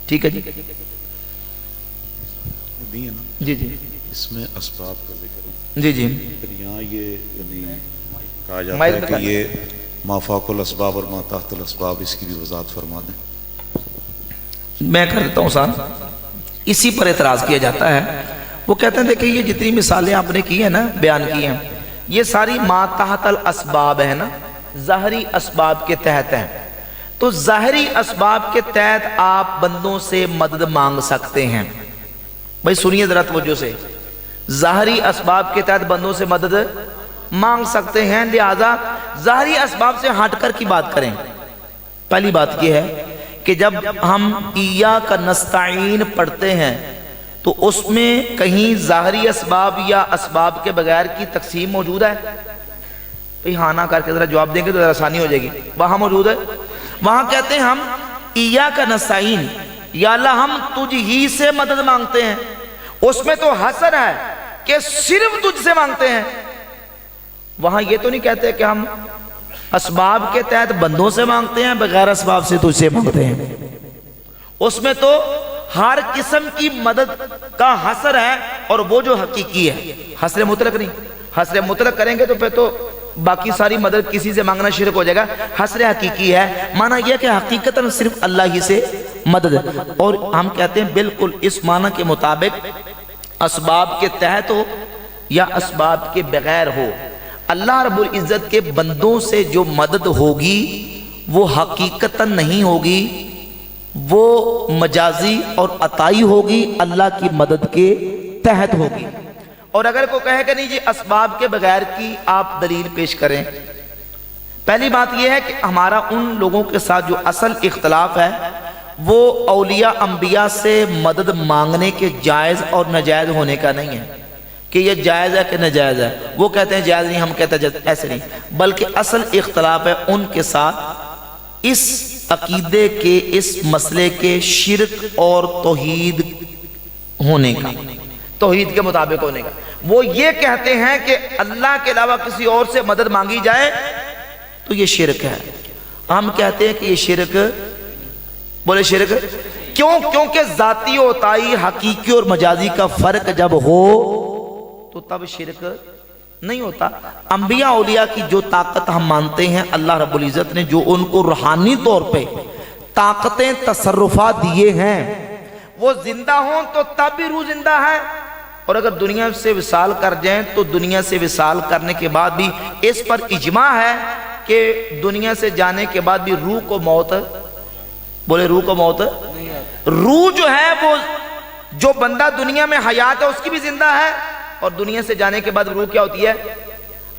ठीक है जी, दिए ना जी जी इसमें असबाब का जिक्र जी जी। फिर यहाँ ये यानी कहा जाता है कि ये माफाकुल असबाब और माताहतुल असबाब, इसकी भी वजाहत फरमा दें। मैं कर देता हूँ साहब, इसी पर एतराज किया जाता है। वो कहते हैं देखिए ये जितनी मिसालें आपने की है ना, बयान की हैं, ये सारी माताहतुल असबाब है ना, ज़ाहरी असबाब के तहत हैं। तो ज़ाहरी असबाब के तहत आप बंदों से मदद मांग सकते हैं। भाई सुनिए जरा तवज्जो से, ज़ाहरी असबाब के तहत बंदों से मदद मांग सकते हैं। लिहाजा ज़ाहरी असबाब से हटकर की बात करें। पहली बात यह है कि जब हम इय्याका नस्तईन पढ़ते हैं तो उसमें कहीं ज़ाहरी असबाब या असबाब के बगैर की तकसीम मौजूद है? भाई हाँ ना करके जरा जवाब देंगे तो जरा आसानी हो जाएगी। वहां मौजूद है। वहां कहते हैं हम इय्याका नस्तईन, या अल्लाह हम तुझ ही से मदद मांगते हैं। उसमें तो हसर है कि सिर्फ तुझसे मांगते हैं। वहां ये तो नहीं कहते कि हम असबाब के तहत बंदों से मांगते हैं, बगैर असबाब से तुझसे मांगते हैं। उसमें तो हर किस्म की मदद का हसर है, और वो जो हकीकी है, हसर मुतलक नहीं। हसर मुतलक करेंगे तो फिर तो बाकी सारी मदद किसी से मांगना शिरक हो जाएगा। हसर हकीकी है, माना यह कि हकीकतन सिर्फ अल्लाह ही से मदद है। और हम कहते हैं बिल्कुल इस माना के मुताबिक असबाब के तहत हो या असबाब के बगैर हो, अल्लाह रब्बुल इज़्ज़त के बंदों से जो मदद होगी वो हकीकतन नहीं होगी, वो मजाजी और अताई होगी, अल्लाह की मदद के तहत होगी। और अगर कोई कहे कि नहीं जी असबाब के बगैर की आप दलील पेश करें, पहली बात यह है कि हमारा उन लोगों के साथ जो असल इख्तलाफ है वो औलिया अंबिया से मदद मांगने के जायज़ और नाजायज़ होने का नहीं है कि ये जायज़ है कि नाजायज़ है। वो कहते हैं जायज़ नहीं, हम कहते हैं ऐसे नहीं, बल्कि असल इख्तलाफ है उनके साथ इस अकीदे के, इस मसले के शिरक और तौहीद होने का, तौहीद के मुताबिक होने का। वो ये कहते हैं कि अल्लाह के अलावा किसी और से मदद मांगी जाए तो ये शिरक है। हम कहते हैं कि ये शिरक, बोले शिरक क्यों? क्योंकि जाती होताई, हकीकी और मजाजी का फर्क जब हो तो तब शिरक नहीं होता। अंबिया औलिया की जो ताकत हम मानते हैं, अल्लाह रब्बुल इज़्ज़त ने जो उनको रूहानी तौर पे ताकतें तसर्रुफात दिए हैं, वो जिंदा हों तो तब भी रूह जिंदा है, और अगर दुनिया से विसाल कर जाएं तो दुनिया से विसाल करने के बाद भी इस पर इजमा है कि दुनिया से जाने के बाद भी रूह को मौत, बोले रूह को मौत, रूह जो है वो जो बंदा दुनिया में हयात है उसकी भी जिंदा है, और दुनिया से जाने के बाद रूह क्या होती है?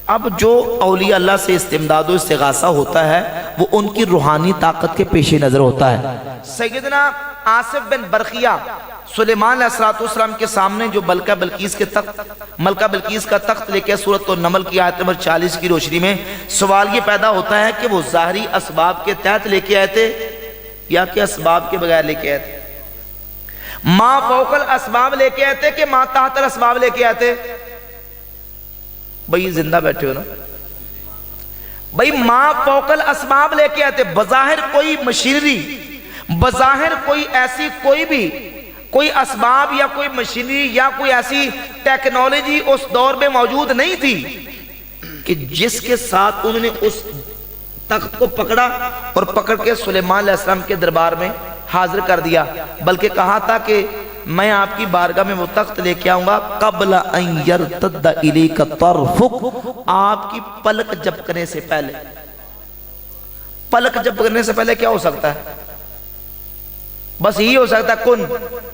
अब जो औलिया अल्लाह से इस्तिमदाद और इस्तिगासा होता है वो उनकी रूहानी ताकत के पेश नजर होता है। सैयदना आसिफ बिन बरखिया सुलेमान अलैहिस्सलाम के सामने जो मलका बिल्कीस का तख्त लेके सूरत नमल की आयत नंबर 40 की रोशनी में सवाल ये पैदा होता है कि वो ज़ाहरी असबाब के तहत लेके आए थे या कि असबाब के बगैर लेके आए थे? माँ फौकल असबाब लेके आए थे कि माँ ताहतल असबाब लेके आए थे? भाई जिंदा बैठे हो ना भाई, माँ फौकल असबाब लेके आए थे। बज़ाहिर कोई मशीनरी, बज़ाहिर कोई ऐसी कोई असबाब या कोई मशीनरी या कोई ऐसी टेक्नोलॉजी उस दौर में मौजूद नहीं थी कि जिसके साथ उन्होंने उस तख्त को पकड़ा और पकड़ के सुलेमान अलैहिस्सलाम के दरबार में हाजिर कर दिया, बल्कि कहा था कि मैं आपकी बारगाह में वो तख्त लेके आऊंगा क़ब्ल अन यर्तद्द इलैका तर्फुक, आपकी पलक झपकने से पहले। पलक झपकने से पहले क्या हो सकता है? बस यही हो सकता, कुन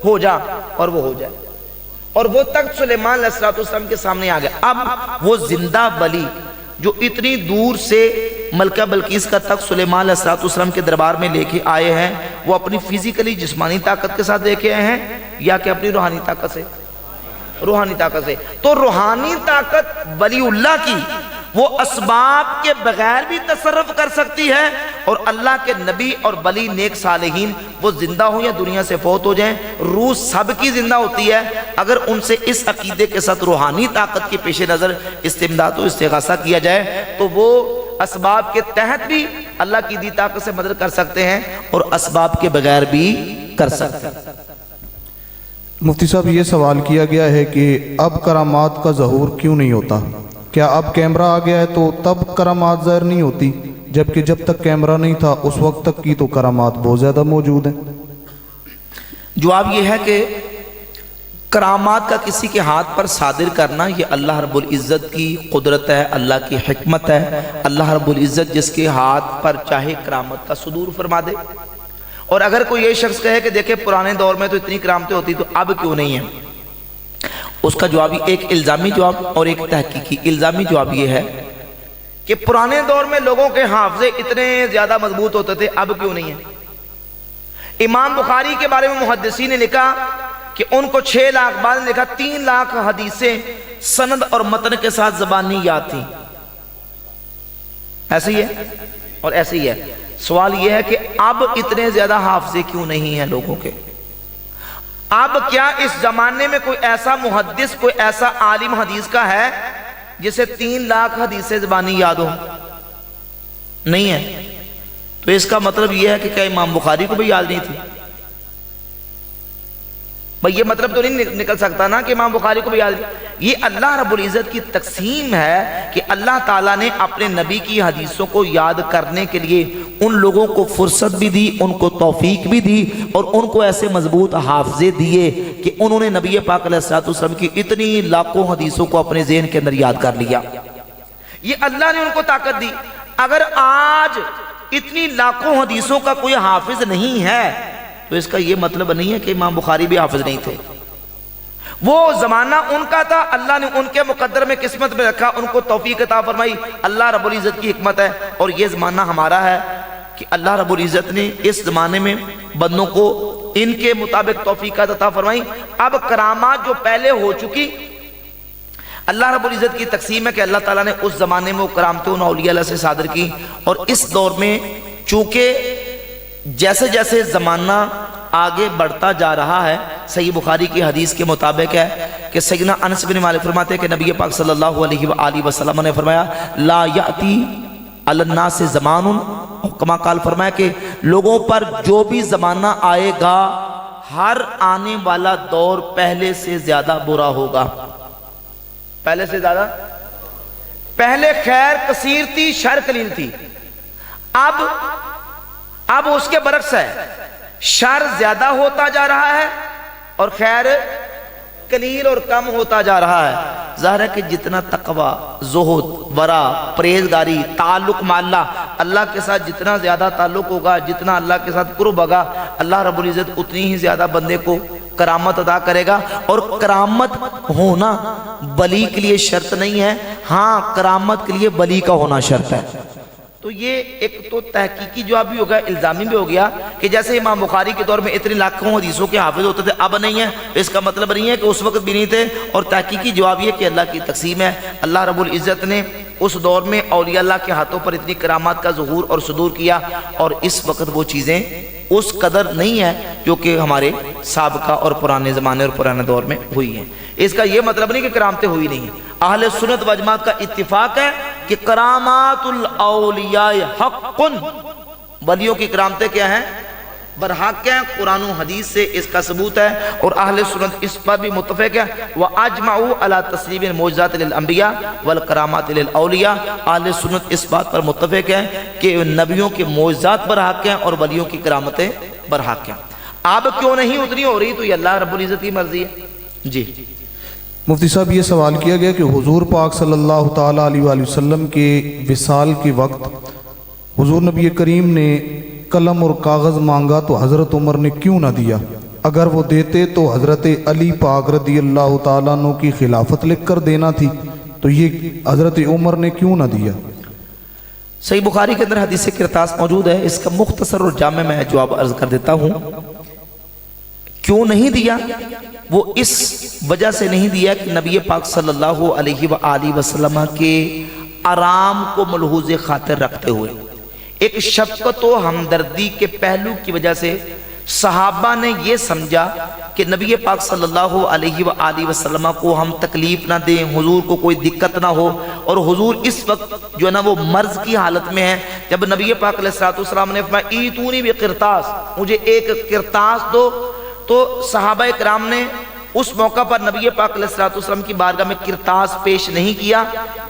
हो जा और वो हो जाए। और वो तख्त सुलेमान अलैहिस्सलाम के सामने आ गया। अब वो जिंदा वली जो इतनी दूर से मलका बल्कीस का तख्त सुलेमान अलैहिस्सलाम के दरबार में लेके आए हैं, वो अपनी फिजिकली जिस्मानी ताकत के साथ लेके आए हैं या कि अपनी रूहानी ताकत से? रूहानी ताकत से। तो रूहानी ताकत वलीउल्लाह की वो असबाब के बगैर भी तसर्रुफ कर सकती है, और अल्लाह के नबी और वली नेक सालेहीन वो जिंदा हो या दुनिया से फौत हो जाएं, रूह सबकी जिंदा होती है। अगर उनसे इस अकीदे के साथ रूहानी ताकत के पेश नज़र इस्तिमदाद और इस्तिगासा किया जाए तो वो असबाब के तहत भी अल्लाह की दी ताकत से मदद कर सकते हैं और असबाब के बगैर भी कर सकते हैं। मुफ्ती साहब, ये सवाल किया गया है कि अब करामात का ज़हूर क्यों नहीं होता? क्या अब कैमरा आ गया है तो तब करामात ज़ाहिर नहीं होती, जबकि जब तक कैमरा नहीं था उस वक्त तक की तो करामात बहुत ज़्यादा मौजूद हैं? जवाब यह है कि करामात का किसी के हाथ पर सादिर करना ये अल्लाह रब्बुल इज़्ज़त की कुदरत है, अल्लाह की हिकमत है। अल्लाह रब्बुल इज़्ज़त जिसके हाथ पर चाहे करामत का सुदूर फरमा दे। और अगर कोई ये शख्स कहे कि देखे पुराने दौर में तो इतनी करामतें होती तो अब क्यों नहीं है, उसका जवाब एक इल्ज़ामी जवाब और एक तहकीकी। इल्ज़ामी जवाब ये है कि पुराने दौर में लोगों के हाफ़ज़े इतने ज़्यादा मजबूत होते थे, अब क्यों नहीं है। इमाम बुखारी के बारे में मुहद्दिसीन ने लिखा कि उनको 6 लाख, बाद ने लिखा 3 लाख हदीसें सनद और मतन के साथ ज़बानी याद थी। ऐसे ही है और ऐसे ही है। सवाल यह है कि अब इतने ज्यादा हाफजे क्यों नहीं हैं लोगों के? अब क्या इस जमाने में कोई ऐसा मुहद्दिस, कोई ऐसा आलिम हदीस का है जिसे 3 लाख हदीसें ज़बानी याद हो? नहीं है। तो इसका मतलब यह है कि क्या इमाम बुखारी को भी याद नहीं थी? भाई ये मतलब तो नहीं निकल सकता ना कि इमाम बुखारी को भी याद नहीं। ये अल्लाह रब्बुल इज़्ज़त की तकसीम है कि अल्लाह ताला ने अपने नबी की हदीसों को याद करने के लिए उन लोगों को फुर्सत भी दी, उनको तौफीक भी दी और उनको ऐसे मजबूत हाफजे दिए कि उन्होंने नबी पाक अलैहिस्सलाम की इतनी लाखों हदीसों को अपने ज़हन के अंदर याद कर लिया। ये अल्लाह ने उनको ताकत दी। अगर आज इतनी लाखों हदीसों का कोई हाफिज नहीं है तो इसका यह मतलब नहीं है कि इमाम बुखारी भी हाफिज नहीं थे। वो जमाना उनका था, अल्लाह ने उनके मुकद्दर में, किस्मत में रखा, उनको तौफीक अता फरमाई। अल्लाह रब्बुल इज़्ज़त की हिकमत है और ये जमाना हमारा है कि अल्लाह रब्बुल इज़्ज़त ने इस जमाने में बंदों को इनके मुताबिक तौफीक अता फरमाई। अब करामात जो पहले हो चुकी, अल्लाह रब्बुल इज़्ज़त की तकसीम है कि अल्लाह ताला ने उस जमाने में वो करामतें उन औलिया से सादर की। और इस दौर में चूंकि जैसे जैसे ज़माना आगे बढ़ता जा रहा है, सही बुखारी की हदीस के मुताबिक है कि सैयदना अनस बिन मालिक फरमाते हैं कि नबी पाक सल्लल्लाहु अलैहि वसल्लम ने फरमाया, ला याती अलन्नास से ज़मानुन, कमा काल फरमाया कि लोगों पर जो भी ज़माना आएगा, हर आने वाला दौर पहले से ज़्यादा बुरा होगा। पहले से ज़्यादा, पहले खैर कसीर थी, शर कलील थी। अब उसके बरक्स है, शर ज्यादा होता जा रहा है और खैर कलील और कम होता जा रहा है। ज़ाहिर है कि जितना तकवा, ज़ुहद, वरा, परहेजगारी, ताल्लुक माल्ला, अल्लाह के साथ जितना ज्यादा ताल्लुक होगा, जितना अल्लाह के साथ कुर्ब होगा, अल्लाह रब्बुल इज़्ज़त उतनी ही ज्यादा बंदे को करामत अदा करेगा। और करामत होना वली के लिए शर्त नहीं है, हाँ करामत के लिए वली का होना शर्त है। तो ये एक तो तहकीकी जवाब भी हो गया, इल्ज़ामी भी हो गया कि जैसे इमाम बुखारी के दौर में इतने लाखों हदीसों के हाफिज होते थे, अब नहीं है, तो इसका मतलब नहीं है कि उस वक्त भी नहीं थे। और तहकीकी जवाब ये कि अल्लाह की तकसीम है। अल्लाह रब्बुल इज़्ज़त ने उस दौर में औलिया अल्लाह के हाथों पर इतनी करामात का ज़ुहूर और सुदूर किया और इस वक्त वो चीज़ें उस कदर नहीं है जो कि हमारे साबका और पुराने ज़माने और पुराने दौर में हुई हैं। इसका यह मतलब नहीं कि करामतें हुई नहीं। अहले सुन्नत व जमात का इत्तिफाक है कि करामातुल औलिया हक़्क़ुन, वलियों की करामतें क्या हैं? बरहक हैं। कुरान और हदीस से इसका सबूत है और अहले सुन्नत इस पर भी मुत्तफ़िक़ है। व अजमऊ अला तस्लीमिल मौजज़ात लिल अंबिया वल करामात लिल औलिया, अहले सुन्नत इस बात पर मुत्तफ़िक़ है कि नबियों के मौजज़ात बरहक हैं और वलियों की करामतें बरहक हैं। अब क्यों नहीं उतनी हो रही, तो ये अल्लाह रब्बुल इज़्ज़त की मर्जी है। जी मुफ्ती साहब, ये सवाल किया गया कि हुजूर पाक सल्लल्लाहु ताला अलैहि वसल्लम के विसाल के वक्त हुजूर नबी करीम ने कलम और कागज़ मांगा तो हज़रत उमर ने क्यों ना दिया? अगर वो देते तो हज़रत अली पाक रदी अल्लाह ताला अन्हु की खिलाफत लिख कर देना थी, तो ये हज़रत उमर ने क्यों ना दिया? सही बुखारी के अंदर हदीस किरतास मौजूद है। इसका मुख्तसर और जामे में जवाब अर्ज कर देता हूँ। क्यों नहीं दिया? वो इस वजह से नहीं दिया कि नबी पाक सल्लल्लाहु अलैहि वसल्लम के आराम को मलहूज़ खातिर रखते हुए एक शफ़क़त व हमदर्दी के पहलू की वजह से सहाबा ने ये समझा कि नबी पाक सल्लल्लाहु अलैहि वसल्लम को हम तकलीफ ना दें, हुजूर को कोई दिक्कत ना हो। और हुजूर इस वक्त जो है ना वो मर्ज की हालत में है। जब नबी पाक अलैहिस्सलाम ने फरमाया ईतूनी बि किरतास, मुझे एक किरतास दो, तो सहाबा इकराम ने उस मौका पर नबी पाक अलैहिस्सलाम की बारगाह में किरतास पेश नहीं किया।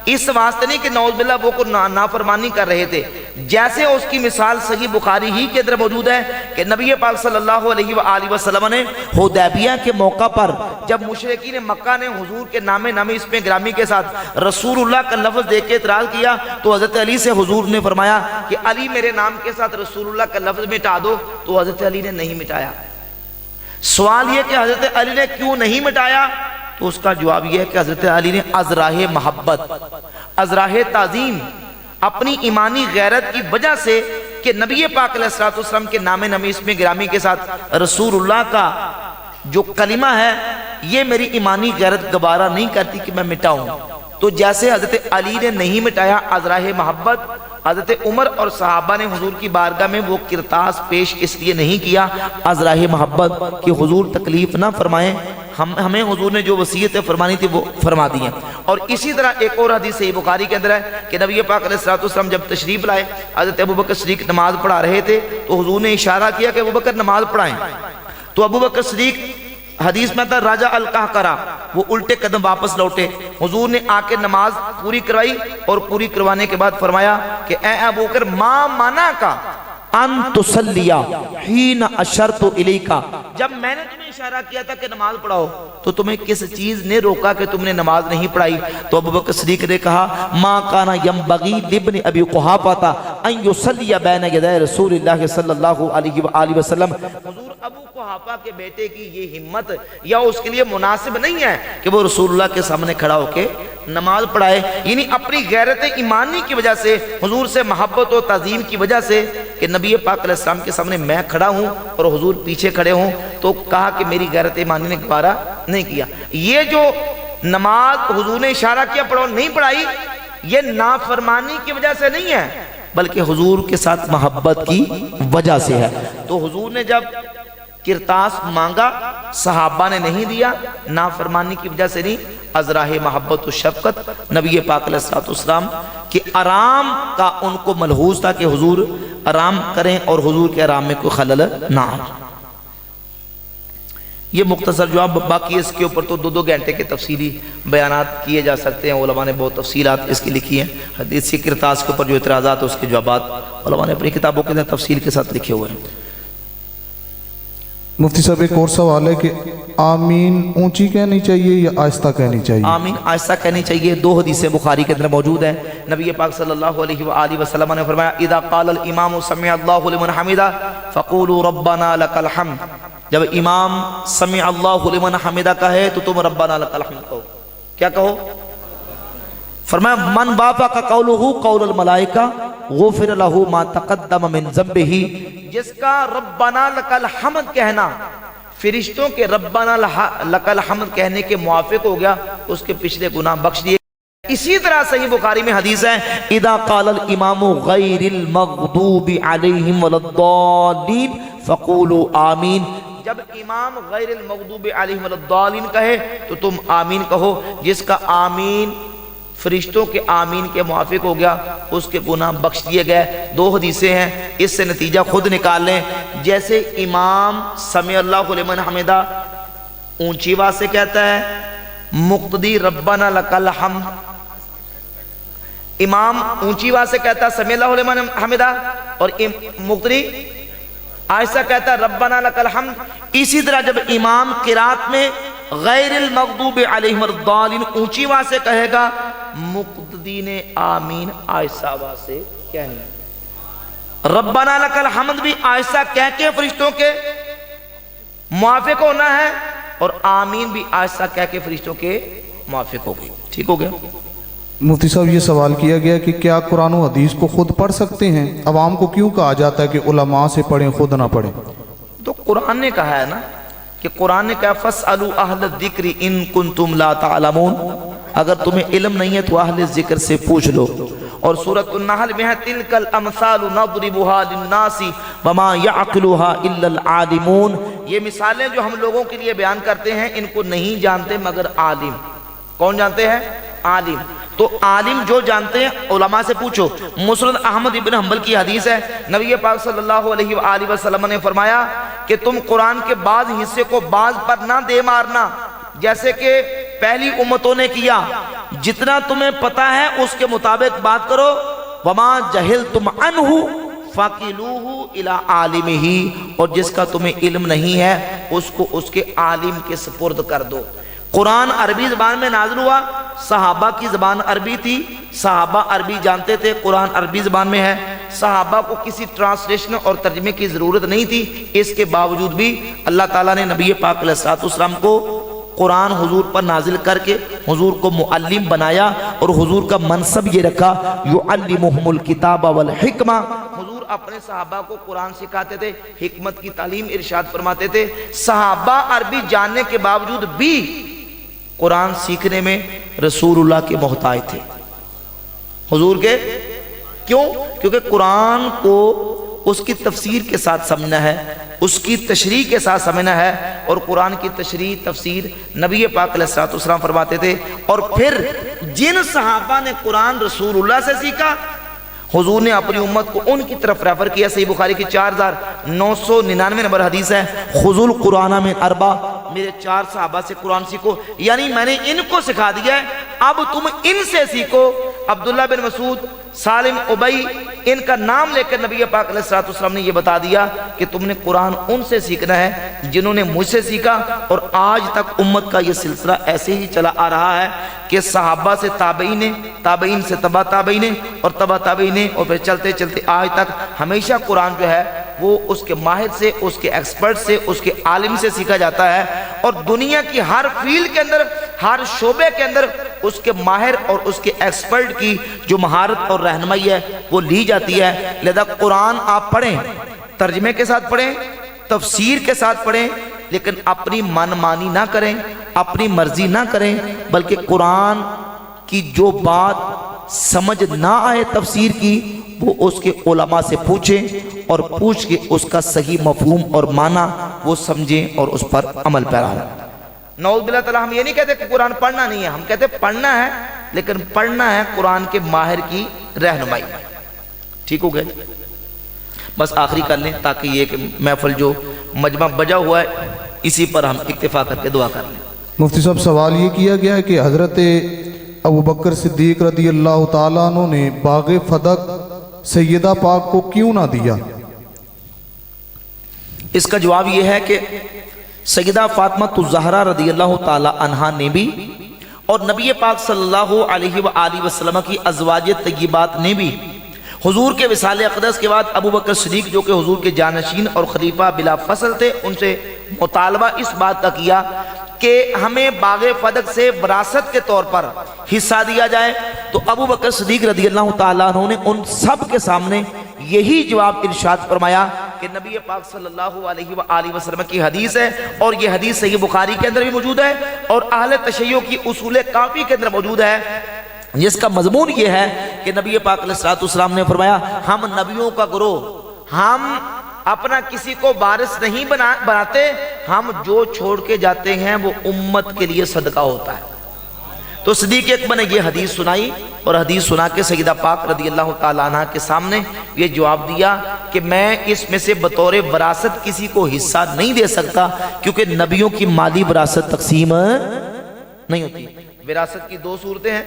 इस वास्ते नहीं कि नौज़ुबिल्लाह वो को नाफरमानी कर रहे थे। जैसे उसकी मिसाल सही बुखारी ही के अंदर मौजूद है कि नबी पाक सल्लल्लाहु अलैहि वसल्लम ने हुदैबिया के मौका पर जब मुशरिकीन मक्का ने हुजूर के नामे नामी इसमें ग्रामी के साथ रसूलुल्लाह का लफ्ज़ देख के इतराज़ किया, तो हज़रत अली से हुजूर ने फरमाया कि अली मेरे नाम के साथ रसूलुल्लाह का लफ्ज़ मिटा दो, तो हज़रत अली ने नहीं मिटाया। सवाल यह कि हज़रत अली ने क्यों नहीं मिटाया? तो उसका जवाब यह है कि हज़रत अली ने अज़राहे मोहब्बत, अज़राहे ताज़ीम, अपनी ईमानी गैरत की वजह से कि नबी पाक अलैहिस्सलाम के नामे नमी इसमें गिरामी के साथ रसूलुल्लाह का जो कलिमा है ये मेरी ईमानी गैरत गवारा नहीं करती कि मैं मिटाऊं। तो जैसे हज़रत अली ने नहीं मिटाया अज़राहे मोहब्बत, हज़रत उमर और सहाबा ने हुजूर की बारगाह में वो किरतास पेश इसलिए नहीं किया अज़राहे मोहब्बत कि हुजूर तकलीफ ना फरमाएं, हमें हुजूर ने जो वसीयत फरमानी थी वो फरमा दी है। और इसी तरह एक और हदीस सही बुखारी के अंदर है कि नबी पाक अलैहिस्सलाम जब तशरीफ लाए, हज़रत अबू बकर सिद्दीक़ नमाज पढ़ा रहे थे, तो हुजूर ने इशारा किया कि अबू बकर नमाज पढ़ाएं। तो अबू बकर सिद्दीक़, हदीस में था राजा अल कहकरा, वो उल्टे कदम वापस लौटे। हुजूर ने आके नमाज पूरी करवाई और पूरी करवाने के बाद फरमाया कि ए अबू बकर मा माना का अन तुसल्लिया हीना अशरतु इलैका, जब मैंने तुम्हें इशारा किया था कि नमाज पढ़ाओ तो तुम्हें किस चीज ने रोका कि तुमने नमाज नहीं पढ़ाई? तो अबू बकर सिद्दीक़ ने कहा मा काना यंबगी लिब्न अबी कुहाफा अन युसल्लिया बैन यदै रसूलिल्लाह सल्लल्लाहु अलैहि वसल्लम, हुजूर अबू कुहाफा के बेटे की ये हिम्मत या उसके लिए मुनासिब नहीं है कि वो रसूलुल्लाह के सामने खड़ा होके नमाज पढ़ाए। यानी अपनी गैरत ईमानी की वजह से, हुजूर से मोहब्बत और ताज़ीम की वजह से कि नबी पाक अलैहिस्सलाम के सामने मैं खड़ा हूँ और हुजूर पीछे खड़े हों, तो कहा कि मेरी गैरत ईमानी ने गवारा नहीं किया। ये जो नमाज हुजूर ने इशारा किया पढ़ो नहीं पढ़ाई, ये नाफरमानी की वजह से नहीं है बल्कि हुजूर के साथ मोहब्बत की वजह से है। तो हुजूर ने जब किरतास मांगा सहाबा ने नहीं दिया, नाफरमानी की वजह से नहीं, अज़राहे मोहब्बत और शफ़क़त नबी पाक अलैहिस्सलाम के आराम का उनको मलहूज़ था कि हुजूर आराम करें और हुजूर के आराम में कोई खलल ना हो। ये मुख्तसर जवाब, बाकी इसके ऊपर तो 2-2 घंटे के तफसीली बयानात किए जा सकते हैं। उलमा ने बहुत तफसीलात इसकी लिखी हैं। हदीस की किरतास के ऊपर जो इतराज़ात है उसके जवाबात उलमा ने अपनी किताबों के अंदर तफसील के साथ लिखे हुए हैं। मुफ्ती साहब एक और सवाल है कि आमीन ऊंची कहनी चाहिए या आहिस्ता कहनी चाहिए? आमीन आहिस्ता कहनी चाहिए। 2 हदीसें बुखारी के अंदर मौजूद है। नबी पाक सल्लल्लाहु अलैहि वसल्लम ने फरमाया इदा क़ाल अल इमाम समी अल्लाहु लिमन हमिदा फ़क़ूलू रब्बना लकल हम्द, जब इमाम समी अल्लाहु लिमन हमिदा कहे तो तुम रब्बना लकल हम्द कहो। क्या कहो? फरमाया मन वाफ़क़ क़ौलुहु क़ौलुल मलाइका गुफ़िर लहू मा तक़द्दम मिन ज़म्बिही, जिसका रब्बना लकल हम्द कहना फरिश्तों के रब्बना लकल हम्द कहने के मुआफिक हो गया, उसके पिछले गुनाह बख्श दिए। इसी तरह सही बुखारी में हदीस है इदा क़ालल इमामु गैरिल मग़दूबि अलैहिम वलद्दालीन फ़क़ूलू आमीन, जब इमाम गैरिल मग़दूबि अलैहिम वलद्दालीन कहे तो तुम आमीन कहो। जिसका आमीन फरिश्तों के आमीन के मुआफिक हो गया, उसके गुनाह बख्श दिए गए। 2 हदीसें हैं, इससे नतीजा खुद निकाल लें। जैसे इमाम समी अल्लाहु लिमन हमिदा ऊंची आवाज से कहता है, मुक्तदी रब्बना लकल हम्द, इमाम ऊंची आवाज से कहता है समी अल्लाहु लिमन हमिदा और मुक्तदी आहिस्ता कहता है रब्बना लकल हम्द। इसी तरह जब इमाम किरात में गैरिल मग़दूबि अलैहिम वलद्दालीन ऊंची आवाज से कहेगा, मुक्तदी ने आमीन आहिस्ता आवाज से कहनी। रब्बाना लकल हम्द भी आहिस्ता कह के फरिश्तों के मुआफिक होना है, और आमीन भी आहिस्ता कह के फरिश्तों के मुआफिक हो गई। ठीक हो गया। मुफ्ती साहब ये सवाल किया गया कि क्या कुरान और हदीस को खुद पढ़ सकते हैं? अवाम को क्यों कहा जाता है कि उलमा से पढ़ें, खुद ना पढ़ें? तो कुरान ने कहा है ना कि कुरान ने कहा फस्अलू अहल ज़िक्र इन कुंतुम ला तालमून, अगर तुम्हें इल्म नहीं है तो अहले ज़िक्र से पूछ लो। और सूरत अन-नहल में है तिलकल अमसालु नदरिबुहा लिन्नासी वमा यअक़िलुहा इल्लल आलिमून, ये मिसालें जो हम लोगों के लिए बयान करते हैं इनको नहीं जानते मगर आलिम। कौन जानते हैं? आलिम। तो आलिम जो जानते हैं उलमा से पूछो। मुस्नद अहमद इब्न हंबल की हदीस है, नबी पाक सल्लल्लाहु अलैहि वसल्लम ने फरमाया कि तुम कुरान के बाज हिस्से को बाज पर ना दे मारना, जैसे कि पहली उम्मतों ने किया। जितना तुम्हें पता है उसके मुताबिक बात करो। वमा जहिलतुम अन्हु फकिलूहु इला आलिमिही, और जिसका तुम्हें इल्म नहीं है उसको उसके आलिम के सुपुर्द कर दो। कुरान अरबी ज़बान में नाज़िल हुआ, सहाबा की ज़बान अरबी थी, सहाबा अरबी जानते थे, कुरान अरबी ज़बान में है। सहाबा को किसी ट्रांसलेशन और तर्जमे की ज़रूरत नहीं थी, इसके बावजूद भी अल्लाह ताला ने नबी पाक अलैहिस्सलाम को कुरान हुजूर पर नाजिल करके हुजूर को मुअल्लिम बनाया, और हुजूर का मनसब ये रखा युअल्लिमुहुमुल किताब वल हिकमा। हुजूर अपने सहाबा को कुरान सिखाते थे, हिकमत की तालीम इरशाद फरमाते थे। सहाबा अरबी जानने के बावजूद भी कुरान सीखने में रसूलुल्लाह के मोहताज थे, हुजूर के। क्यों? क्योंकि कुरान को उसकी तफसीर के साथ समझना है, उसकी तशरीह के साथ समझना है, और कुरान की तशरीह तफसीर नबी पाक अलैहिस्सलाम फरमाते थे। और फिर जिन सहाबा ने कुरान रसूलुल्लाह से सीखा, हुजूर ने अपनी उम्मत को उनकी तरफ रेफर किया। सही बुखारी की 4999 नंबर हदीस है, खुजुल कुराना में अरबा, मेरे 4 सहाबा से कुरान सीखो, यानी मैंने इनको सिखा दिया है, अब तुम इनसे सीखो। अब्दुल्ला बिन मसूद, सालिम, उबई, इनका नाम लेकर नबी पाक अलैहिस्सलाम ने यह बता दिया कि तुमने कुरान उनसे सीखना है जिन्होंने मुझसे सीखा। और आज तक उम्मत का यह सिलसिला ऐसे ही चला आ रहा है कि सहाबा से ताबईन, ताबईन से तबा ताबईन, और तबा ताबईन, और फिर चलते चलते आज तक हमेशा कुरान जो है वो उसके माहिर से, उसके एक्सपर्ट से, उसके आलिम से सीखा जाता है। और दुनिया की हर फील्ड के अंदर, हर शोबे के अंदर उसके माहिर और उसके एक्सपर्ट की जो महारत और रहनुमाई है वो ली जाती है। लिहाजा कुरान आप पढ़ें, तर्जमे के साथ पढ़ें, तफसीर के साथ पढ़ें, लेकिन अपनी मनमानी ना करें, अपनी मर्जी ना करें, बल्कि कुरान की जो बात समझ ना आए तफसीर की, वो उसके उलमा से पूछें, और पूछ के उसका सही मफहूम और माना वो समझें और उस पर अमल पैरा हो। नऊज़ बिल्लाह ताला, हम ये नहीं कहते कि कुरान पढ़ना नहीं है, हम कहते पढ़ना है, लेकिन पढ़ना है कुरान के माहिर की रहनुमाई। ठीक हो गए? बस आखिरी कर लें ताकि ये कि महफिल जो मजमा बजा हुआ है इसी पर हम इक्तिफा करके दुआ कर लें। मुफ्ती साहब सवाल ये किया गया है कि हज़रत अबू बकर सिद्दीक रदी अल्लाह ताला अन्हु ने बाग़े फदक सैयदा पाक को क्यों ना दिया? इसका जवाब यह है कि सैयदा फातिमा ज़हरा रदी अल्लाह ताला अन्हा ने भी, और नबी पाक सल्लल्लाहु अलैहि वसल्लम की अज़वाज तय्यबात ने भी हुजूर के विसाल अक़दस के बाद अबू बकर सिद्दीक जो कि हुजूर के जानशीन और खलीफा बिला फसल थे, उनसे मुतालबा इस बात का किया कि हमें बाग़े फदक से विरासत के तौर पर हिस्सा दिया जाए। तो अबू बकर सिद्दीक रज़ी अल्लाह ताला अन्हु ने उन सब के सामने यही जवाब इरशाद फरमाया कि नबी पाक सल्लल्लाहु अलैहि वसल्लम की हदीस है, और ये हदीस सही बुखारी के अंदर भी मौजूद है और अहले तशय्युअ की उसूल काफ़ी के अंदर मौजूद है, जिसका मजमून ये है कि नबी पाक अलैहिस्सलाम ने फरमाया, हम नबियों का गिरोह, हम अपना किसी को वारिस नहीं बनाते, हम जो छोड़ के जाते हैं वो उम्मत के लिए सदका होता है। तो सिद्दीक़ अकबर ने ये हदीस सुनाई, और हदीस सुना के सैयदा पाक रदी अल्लाह ताला अन्हा के सामने ये जवाब दिया कि मैं इसमें से बतौर विरासत किसी को हिस्सा नहीं दे सकता, क्योंकि नबियों की माली विरासत तकसीम नहीं होती। विरासत की 2 सूरतें हैं,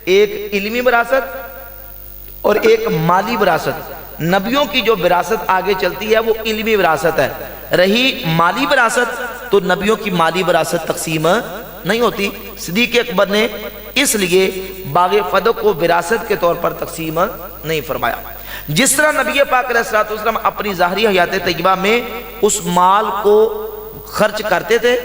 एक इल्मी विरासत और एक माली विरासत। नबियों की जो विरासत आगे चलती है वो इल्मी विरासत है। रही माली विरासत, तो नबियों की माली विरासत तकसीम नहीं होती। सिद्दीक़ अकबर ने اس لیے باغ فدق کو وراثت کے طور پر تقسیم نہیں فرمایا۔ جس طرح نبی پاک علیہ الصلوۃ والسلام اپنی ظاہری حیات طیبہ میں اس مال کو خرچ کرتے تھے،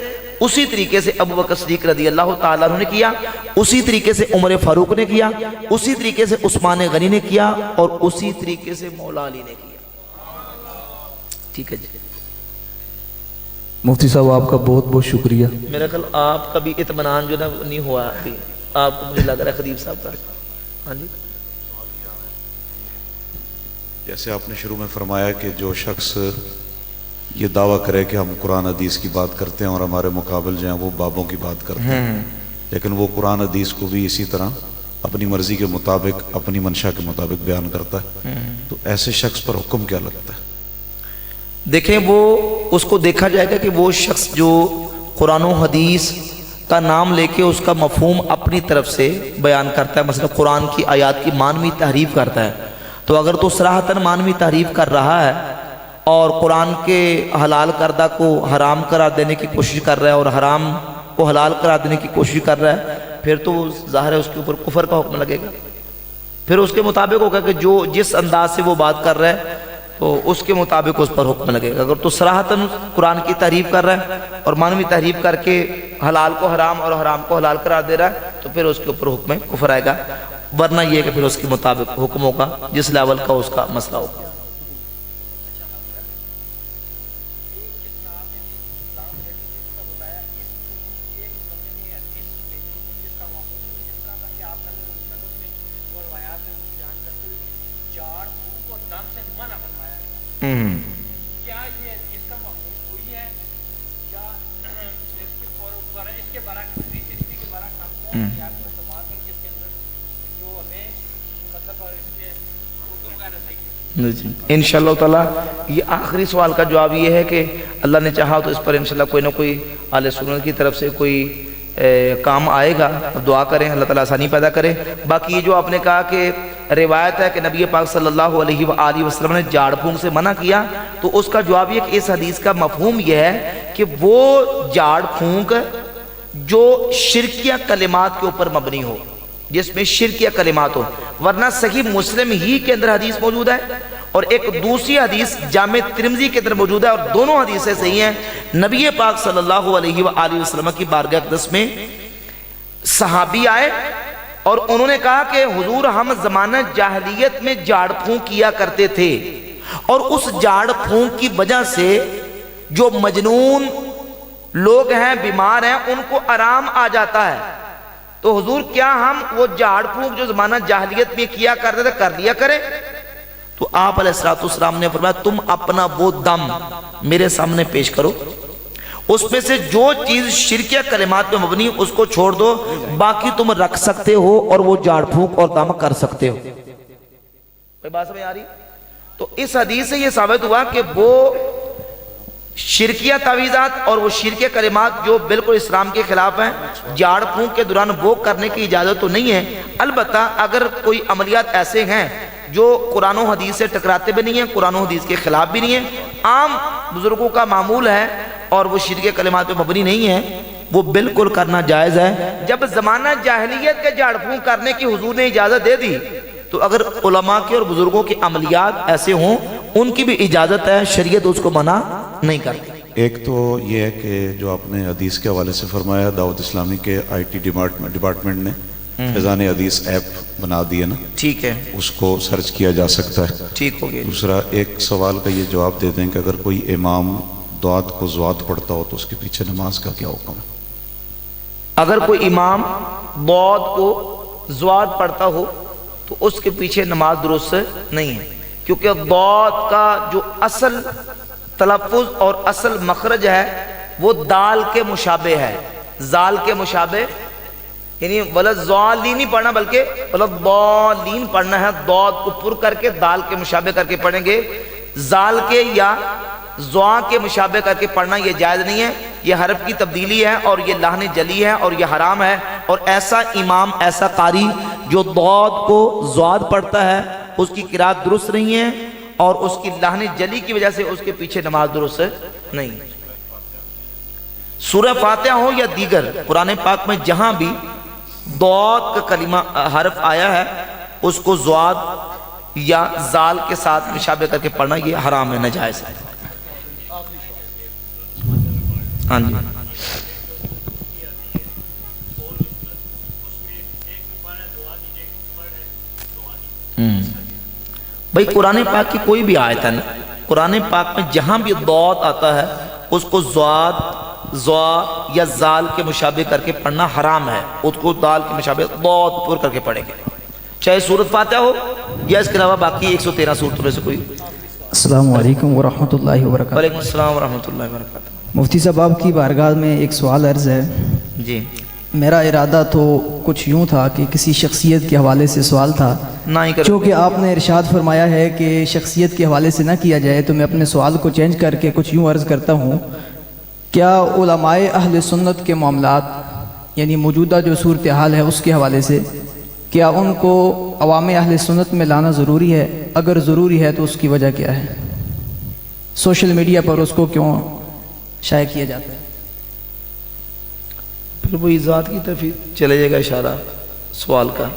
اسی طریقے سے ابو بکر صدیق رضی اللہ تعالیٰ عنہ نے کیا، اسی طریقے سے عمر فاروق نے کیا، اسی طریقے سے عثمان غنی نے کیا، اور اسی طریقے سے مولا علی نے کیا۔ ٹھیک ہے جی، مفتی صاحب آپ کا بہت بہت شکریہ۔ میرا کل آپ کا بھی اطمینان جو نا نہیں ہوا ابھی، آپ کو مجھے لگ رہا ہے خطیب صاحب کا۔ ہاں جی، جیسے آپ نے شروع میں فرمایا کہ جو شخص یہ دعویٰ کرے کہ ہم قرآن حدیث کی بات کرتے ہیں اور ہمارے مقابل جو ہیں وہ بابوں کی بات کرتے ہیں، لیکن وہ قرآن حدیث کو بھی اسی طرح اپنی مرضی کے مطابق، اپنی منشا کے مطابق بیان کرتا ہے، تو ایسے شخص پر حکم کیا لگتا ہے؟ دیکھیں وہ اس کو دیکھا جائے گا کہ وہ شخص جو قرآن و حدیث کا نام لے کے اس کا مفہوم اپنی طرف سے بیان کرتا ہے، مثلا قرآن کی آیات کی مانوی تحریف کرتا ہے، تو اگر تو صراحتاً مانوی تحریف کر رہا ہے اور قرآن کے حلال کردہ کو حرام قرار دینے کی کوشش کر رہا ہے اور حرام کو حلال قرار دینے کی کوشش کر رہا ہے، پھر تو ظاہر ہے اس کے اوپر کفر کا حکم لگے گا۔ پھر اس کے مطابق ہوگا کہ جو جس انداز سے وہ بات کر رہا ہے تو اس کے مطابق اس پر حکم لگے گا۔ اگر تو صراحتاً قرآن کی تعریف کر رہا ہے اور مانوی تعریف کر کے حلال کو حرام اور حرام کو حلال قرار دے رہا ہے تو پھر اس کے اوپر حکم کفر آئے گا، ورنہ یہ کہ پھر اس کے مطابق حکم ہوگا جس لیول کا اس کا مسئلہ ہوگا۔ انشاءاللہ تعالیٰ یہ آخری سوال کا جواب یہ ہے کہ اللہ نے چاہا تو اس پر انشاءاللہ کوئی نہ کوئی اہل سنت کی طرف سے کوئی کام آئے گا، دعا کریں اللہ تعالیٰ آسانی پیدا کرے۔ باقی یہ جو آپ نے کہا کہ روایت ہے کہ نبی پاک صلی اللہ علیہ وآلہ وسلم نے جھاڑ پھونک سے منع کیا، تو اس کا جواب یہ کہ اس حدیث کا مفہوم یہ ہے کہ وہ جھاڑ پھونک جو شرکیہ کلمات کے اوپر مبنی ہو، جس میں شرکیہ کلمات ہو، ورنہ صحیح مسلم ہی کے اندر حدیث موجود ہے اور ایک دوسری حدیث جامع ترمذی کے اندر موجود ہے، اور دونوں حدیثیں صحیح ہیں۔ نبی پاک صلی اللہ علیہ وآلہ وسلم کی بارگاہ اقدس میں صحابی آئے اور انہوں نے کہا کہ حضور ہم زمانہ جاہلیت میں جھاڑ پھونک کیا کرتے تھے، اور اس جھاڑ پھونک کی وجہ سے جو مجنون لوگ ہیں، بیمار ہیں، ان کو آرام آ جاتا ہے، تو حضور کیا ہم وہ جھاڑ پھونک جو زمانہ جاہلیت میں کیا کرتے تھے کر لیا کریں؟ تو آپ علیہ السلام نے فرمایا تم اپنا وہ دم میرے سامنے پیش کرو، اس میں سے جو چیز شرکیہ کلمات میں مبنی اس کو چھوڑ دو، باقی تم رکھ سکتے ہو اور وہ جھاڑ پھونک اور دم کر سکتے ہو۔ کوئی بات سمجھ آ رہی؟ تو اس حدیث سے یہ ثابت ہوا کہ وہ شرکیہ تعویذات اور وہ شرکیہ کلمات جو بالکل اسلام کے خلاف ہیں، جھاڑ پھونک کے دوران وہ کرنے کی اجازت تو نہیں ہے۔ البتہ اگر کوئی عملیات ایسے ہیں جو قرآن و حدیث سے ٹکراتے بھی نہیں ہیں، قرآن و حدیث کے خلاف بھی نہیں ہیں، عام بزرگوں کا معمول ہے اور وہ شرکیہ کلمات پہ مبنی نہیں ہے، وہ بالکل کرنا جائز ہے۔ جب زمانہ جاہلیت کے جھاڑ پھونک کرنے کی حضور نے اجازت دے دی، تو اگر علماء کے اور بزرگوں کے عملیات ایسے ہوں ان کی بھی اجازت ہے، شریعت اس کو منع نہیں کرتی۔ ایک تو یہ ہے کہ جو آپ نے حدیث کے حوالے سے فرمایا، دعوت اسلامی کے IT ڈپارٹمنٹ نے فیضان حدیث ایپ بنا دی ہے نا، ٹھیک ہے، اس کو سرچ کیا جا سکتا ہے۔ ٹھیک ہو گیا۔ دوسرا ایک سوال کا یہ جواب دے دیں کہ اگر کوئی امام دعات کو زوات پڑھتا ہو تو اس کے پیچھے نماز کا کیا حکم ہے؟ اگر کوئی امام دعات کو زوات پڑھتا ہو تو اس کے پیچھے نماز درست نہیں ہے، کیونکہ دعات کا جو اصل تلفظ اور اصل مخرج ہے وہ دال کے مشابہ ہے، زال کے مشابہ، یعنی ولضالین نہیں پڑھنا بلکہ ولضالین پڑھنا ہے، دعات کو پر کر کے دال کے مشابہ کر کے پڑھیں گے، زال کے یا زوا کے مشابہ کر کے پڑھنا یہ جائز نہیں ہے، یہ حرف کی تبدیلی ہے اور یہ لحن جلی ہے اور یہ حرام ہے، اور ایسا امام ایسا قاری جو دعات کو زواد پڑھتا ہے اس کی قرات درست نہیں ہے اور اس کی لحن جلی کی وجہ سے اس کے پیچھے نماز درست نہیں۔ سورہ فاتحہ ہو یا دیگر قرآن پاک میں جہاں بھی दौद का कलिमा हर्फ आया है, उसको ज़्वाद या जाल के साथ मुशाबे करके पढ़ना ये हराम है, नाजायज़ है। हाँ जी। भाई कुरान पाक की कोई भी आयत है ना, कुरान पाक में जहां भी दौद आता है उसको ज़्वाद ज़्वा या जाल के मुशाबे करके पढ़ना हराम है, उसको दाल के मुशाबे दौद पुर करके पढ़ेंगे, चाहे सूरत फातिहा हो या इसके अलावा बाकी 113 सूरतों में से कोई। अस्सलामु अलैकुम वरहमतुल्लाहि वबरकातुहू। वालेकुम अस्सलाम वरहमतुल्लाहि वबरकातुहू। मुफ्ती साहब, आपकी बारगाह में एक सवाल अर्ज़ है। जी। मेरा इरादा तो कुछ यूँ था कि किसी शख्सियत के हवाले से सवाल था, ना ही करो। चूँकि आपने इरशाद फरमाया है कि शख्सियत के हवाले से ना किया जाए, तो मैं अपने सवाल को चेंज करके कुछ यूँ अर्ज़ करता हूँ, क्या उलमाए अहले सुन्नत के मामलात यानी मौजूदा जो सूरत हाल है उसके हवाले से क्या उनको अवाम अहले सुन्नत में लाना ज़रूरी है? अगर ज़रूरी है तो उसकी वजह क्या है? सोशल मीडिया पर उसको क्यों शाया किया जाता है? फिर वो इजाद की तरफ ही चले जाएगा इशारा सवाल का।